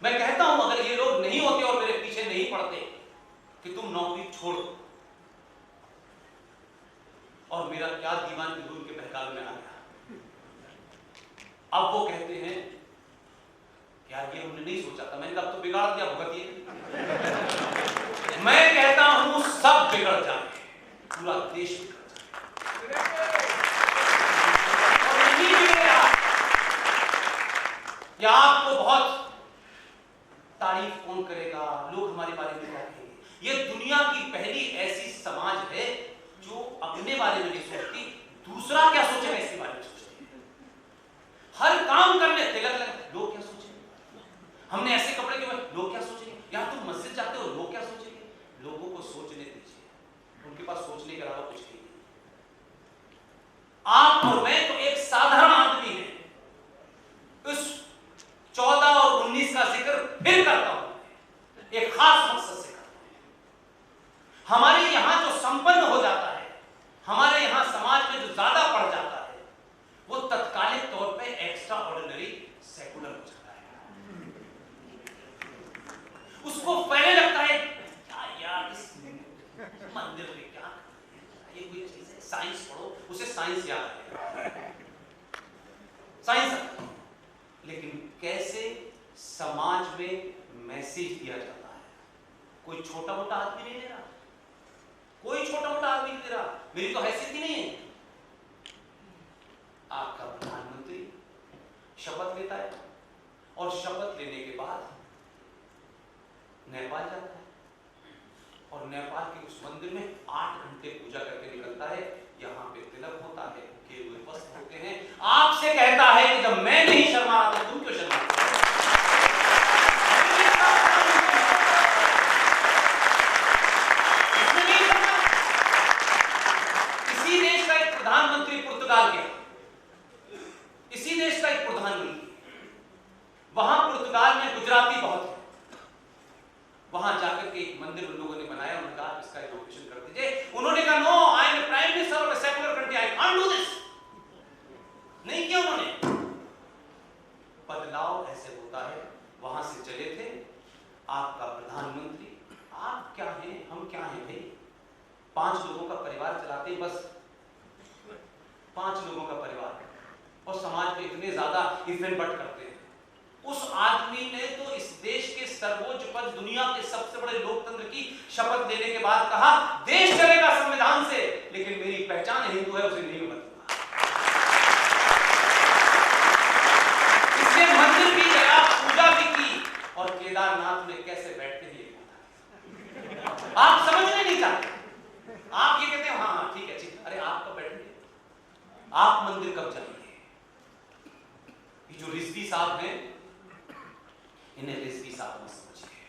मैं कहता हूं अगर ये लोग नहीं होते और मेरे पीछे नहीं पड़ते कि तुम नौकरी छोड़ दो, और मेरा क्या दीवान की के बहकावे में आ गया। अब वो कहते हैं यार ये हमने नहीं सोचा था। मैंने कहा तो बिगाड़ दिया, भुगतिए। मैं कहता हूं सब बिगड़ जाए, पूरा देश बिगड़ जाए। या आपको बहुत तारीफ कौन करेगा, लोग हमारे बारे में क्या कहेंगे। ये दुनिया की पहली ऐसी समाज है जो अपने बारे में नहीं सोचती, दूसरा क्या सोचेगा इसके बारे में सोचती है। हर काम करने तिलक लगा, लोग क्या सोचेंगे, हमने ऐसे कपड़े क्यों, लोग क्या सोचेंगे, यार तुम मस्जिद जाते हो, लोग क्या सोचेंगे। लोगों को सोचने दीजिए, उनके पास सोचने के अलावा कुछ नहीं है। आप और मैं तो एक साधारण आदमी है। उस 14 और 19 का जिक्र फिर करता हूं, एक खास मकसद से करता हूं। हमारे यहां जो संपन्न हो जाता है, हमारे यहां समाज में जो ज्यादा बढ़ जाता है, वो तत्कालिक तौर पे एक्स्ट्रा ऑर्डिनरी सेकुलर हो जाता है। उसको पहले लगता है क्या यार इस मंदिर में क्या ये कोई चीज है, साइंस पढ़ो, उसे साइंस याद है, साइंस। लेकिन कैसे समाज में मैसेज दिया जाता है, कोई छोटा मोटा आदमी नहीं दे रहा, कोई छोटा मोटा आदमी नहीं दे रहा। मेरी तो हैसियत ही नहीं है। आपका प्रधानमंत्री शपथ लेता है और शपथ लेने के बाद नेपाल जाता है और नेपाल के उस मंदिर में 8 घंटे पूजा करके निकलता है। यहाँ पे तिलक होता है, केवल वस्त्र होते हैं। आपसे कहता है कि जब मैं नहीं शर्मा रहा तो तुम क्यों शर्मा रहे हो? इसी देश का एक प्रधानमंत्री पुर्तगाल गया, इसी देश का एक प्रधानमंत्री, वहां पुर्तगाल में गुजराती बहुत है। वहां जाकर के एक मंदिर उन लोगों ने बनाया, उन्होंने कहा इसका इनॉग्रेशन कर दीजिए। उन्होंने कहा no, I am prime minister of a secular country, I can't do this. नहीं किया उन्होंने। बदलाव ऐसे होता है। वहां से चले थे आपका प्रधानमंत्री, आप क्या हैं, हम क्या हैं भाई, 5 लोगों का परिवार चलाते हैं, बस 5 लोगों का परिवार, और समाज में इतने ज्यादा इवेंट बट करते हैं। उस आदमी ने तो इस देश के सर्वोच्च पद, दुनिया के सबसे बड़े लोकतंत्र की शपथ लेने के बाद कहा देश चलेगा संविधान से, लेकिन मेरी पहचान हिंदू है, उसे नहीं बदलूंगा। इसने मंदिर भी गया, पूजा भी की, और केदारनाथ में कैसे बैठते हैं आप समझने नहीं चाहते। आप ये कहते हैं हाँ हाँ ठीक है ठीक, अरे आप कब बैठेंगे, आप मंदिर कब जाएंगे। ये जो रिजवी साहब हैं, इन्हें रिजवी साहब मत समझिए।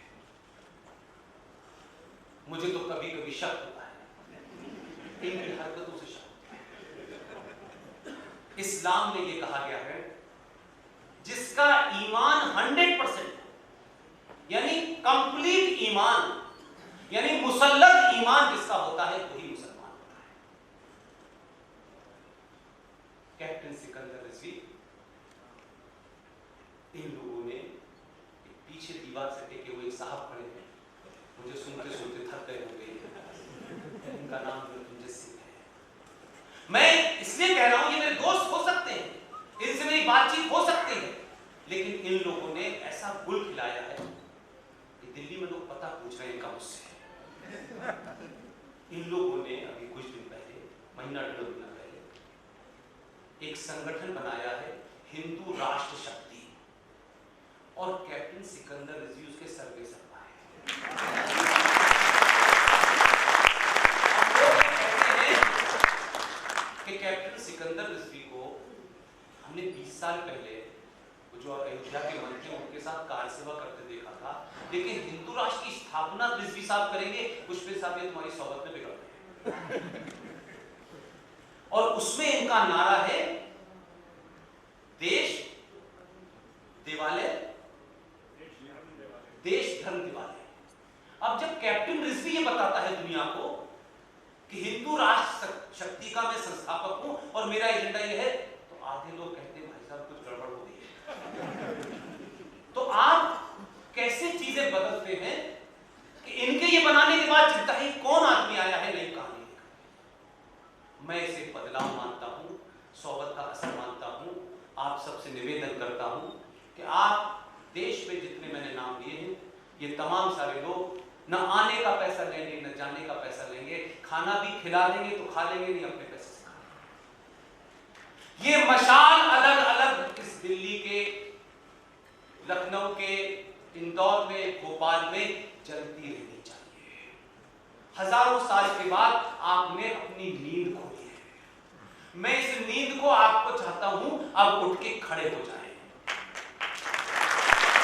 मुझे तो कभी कभी शक होता है इनकी हरकतों से शक। इस्लाम में ये कहा गया है साहब खड़े हैं, मुझे सुनते सुनते थक गए होंगे, इनका नाम मृत्युंजय सिंह है। मैं इसलिए कह रहा हूं, ये मेरे दोस्त हो सकते हैं, इनसे मेरी बातचीत हो सकती है, लेकिन इन लोगों ने ऐसा गुल खिलाया है कि दिल्ली में लोग पता पूछ रहे हैं इनका मुझसे। इन लोगों ने अभी कुछ दिन पहले, महीना डेढ़ महीना पहले, एक संगठन बनाया है हिंदू राष्ट्र शक्ति, और कैप्टन सिकंदर रिजवी उसके सर्वे सरपा है। कहते हैं कि कैप्टन सिकंदर रिजवी को हमने 20 साल पहले जो अयोध्या के मंत्री उनके साथ कार सेवा करते देखा था, लेकिन हिंदू राष्ट्र की स्थापना रिजवी साहब करेंगे, पुष्पे साहब ये तुम्हारी सोबत में बिगड़ गए। और उसमें इनका नारा है देश दिवाले, देश धर्म दिवाले। अब जब कैप्टन रिजवी ये बताता है दुनिया को कि हिंदू राष्ट्र शक्ति का मैं संस्थापक हूं और मेरा एजेंडा ये है, तो आधे लोग कहते हैं भाई साहब कुछ गड़बड़ हो गई है। तो आप कैसे चीजें बदलते हैं कि इनके ये बनाने के बाद चिंता ही कौन आदमी आया है नई कहानी लिखा। मैं इसे बदलाव मानता हूं, सोबत का असर मानता हूं। आप सबसे निवेदन करता हूं कि आप देश में जितने मैंने नाम लिए हैं, ये तमाम सारे लोग न आने का पैसा लेंगे न जाने का पैसा लेंगे, खाना भी खिला देंगे तो खा लेंगे, नहीं अपने पैसे से खा लेंगे। ये मशाल अलग अलग इस दिल्ली के, लखनऊ के, इंदौर में, भोपाल में जलती रहनी चाहिए। हजारों साल के बाद आपने अपनी नींद खोली है। मैं इस नींद को आपको चाहता हूं अब उठ के खड़े हो जाएं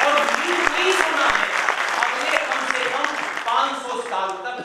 और नींद नहीं सोना है। अगले कम से कम 500 साल तक